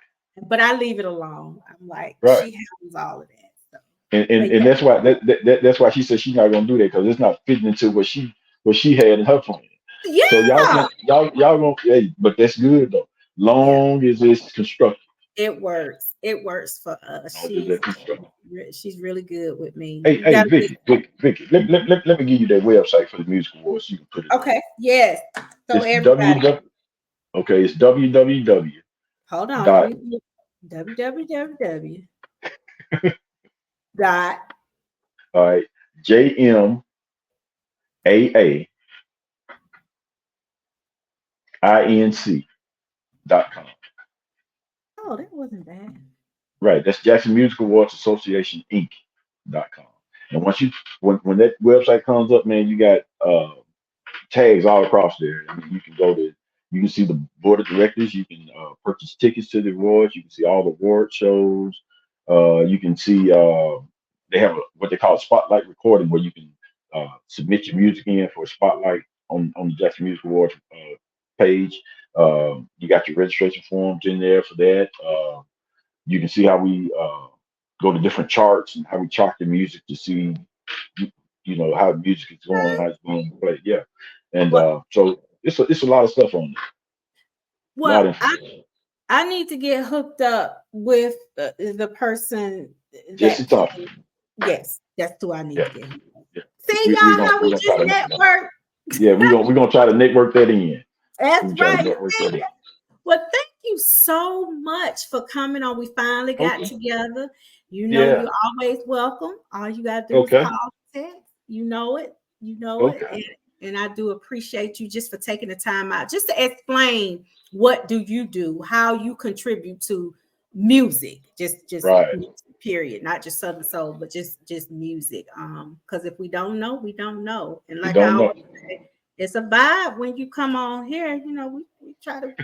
But I leave it alone. I'm like, right. she handles all of that. So, And and, but and yeah, that's why that's why she said she's not gonna do that because it's not fitting into what what she had in her plan. So Yeah, y'all gonna, hey, but that's good though. yeah. Long as it's constructive. It works. It works for us. Long as it's constructive. She's really good with me. You Hey, got to Vicky, let me give you that website for the music awards. So you can put it up. okay. Yes. So It's everybody, it's www hold on. Let dot me www. Dot. all right JMAAINC .com. Oh, that wasn't bad. Right, that's Jackson Music Awards Association Inc.com. And when that website comes up, man, you got tags all across there. I mean, you can see the board of directors. You can purchase tickets to the awards. You can see all the award shows. You can see they have what they call a spotlight recording, where you can submit your music in for a spotlight on the Jackson Music Awards page. You got your registration forms in there for that. You can see how we go to different charts and how we chart the music to see how music is going, how it's being played. Yeah, and Well, so it's a lot of stuff on there, a lot well, of information. I need to get hooked up with the person Jesse that can. Thompson. Yes, that's who I need Yeah, to get hooked up. yeah. See We're y'all gonna how we try just to network. we're gonna try to network that in. That's We try to right. network that in. Well, thank you so much for coming on. We finally got Okay. together. You know, Yeah. you're always welcome. All you got to do is Okay. call, text. You know it. You know it. Okay. And I do appreciate you just for taking the time out just to explain what do you do, how you contribute to music, just Right. music, period, not just Southern Soul, but just music. Because if we don't know, we don't know. And We like I don't know. always say, it's a vibe when you come on here. You know, we try to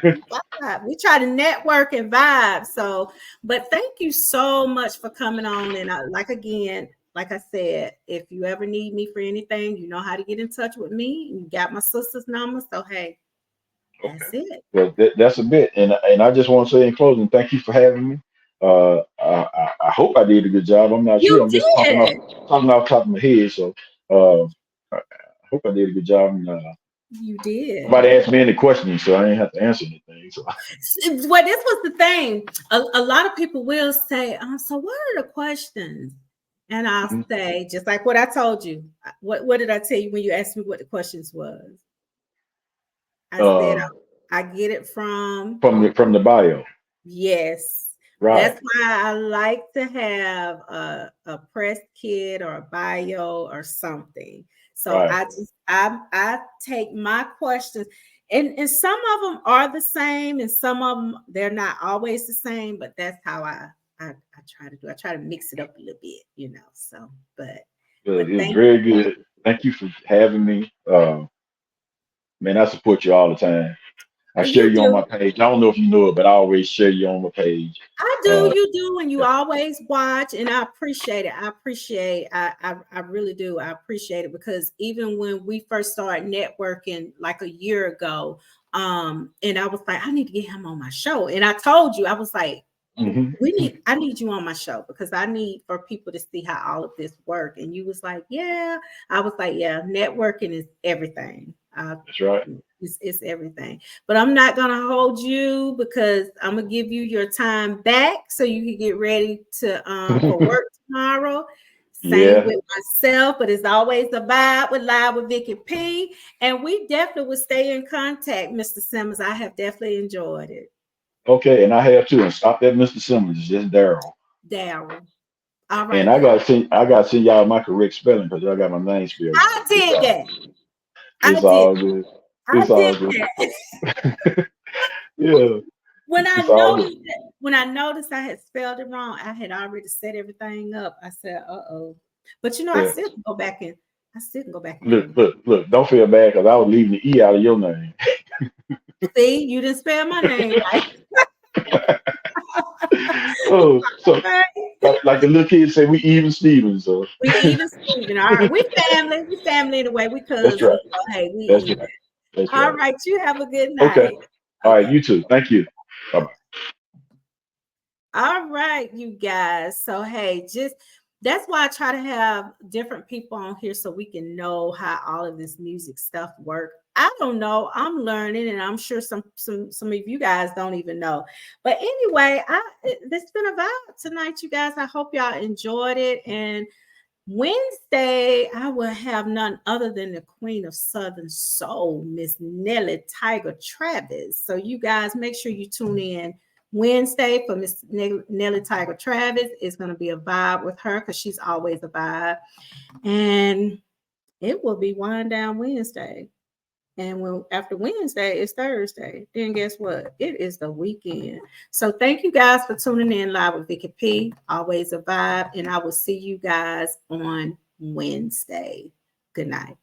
vibe. We try to network and vibe. So, but thank you so much for coming on. And like I said, if you ever need me for anything, you know how to get in touch with me. You got my sister's number. So hey, Okay. that's it. Well, that's a bit, and I just want to say in closing, thank you for having me. I hope I did a good job. I'm not sure. You I'm just did. talking off the top of my head. So I hope I did a good job. And You did. nobody asked me any questions, so I ain't have to answer anything. So Well, this was the thing. A lot of people will say, so what are the questions? And I'll mhm. say, just like what I told you. What did I tell you when you asked me what the questions was? I said uh, I get it from from the bio, yes. right, That's why I like to have a press kit or a bio or something. So right. I take my questions and some of them are the same and some of them they're not always the same, but that's how I try to do. I try to mix it up a little bit, you know. So but It was thank very good. Thank you for having me. Man, I support you all the time. I share you you on my do. page. I don't know if you know it, but I always share you on my page. I do, Uh, you do, and you yeah. always watch, and I appreciate it. I really do. I appreciate it because even when we first started networking like a year ago, and I was like, I need to get him on my show. And I told you, I was like, hmm I need you on my show because I need for people to see how all of this work. And you was like, yeah. I was like, yeah, networking is everything. That's right. It's everything. But I'm not gonna hold you because I'm gonna give you your time back so you can get ready to for work tomorrow. Same Yeah. with myself, but it's always a vibe with Live with Vicky P. And we definitely will stay in contact, Mr. Simmons. I have definitely enjoyed it. Okay, and I have too. And stop that, Mr. Simmons. It's just Darryl. Darryl. All And right, Darryl. I gotta send y'all my correct spelling because I got my name spelled wrong. I did that. I It's did. all good. I It's all did good. that. Yeah, it's all good. When I noticed I had spelled it wrong, I had already set everything up. I said, "Uh-oh." But you know, Yeah. I still can go back and Look, edit. look, look. Don't feel bad because I was leaving the E out of your name. See, you didn't spell my name right. Oh, so Right. like the little kids say, we even Stevens. So We even Steven. All right. We family. We family anyway. We that's right. cousins. So hey, we That's even. right. That's All right. right. You have a good Okay. night. All right. Okay. You too. Thank you. Bye bye. All right, you guys. So hey, that's why I try to have different people on here so we can know how all of this music stuff work. I don't know. I'm learning, and I'm sure some of you guys don't even know. But anyway, it's been a vibe tonight, you guys. I hope y'all enjoyed it. And Wednesday, I will have none other than the Queen of Southern Soul, Miss Nellie Tiger Travis. So you guys make sure you tune in Wednesday for Miss Nellie Tiger Travis. It's going to be a vibe with her because she's always a vibe. And it will be Wind Down Wednesday. And when after Wednesday is Thursday, then guess what? It is the weekend. So thank you guys for tuning in live with Vicky P. Always a vibe. And I will see you guys on Wednesday. Good night.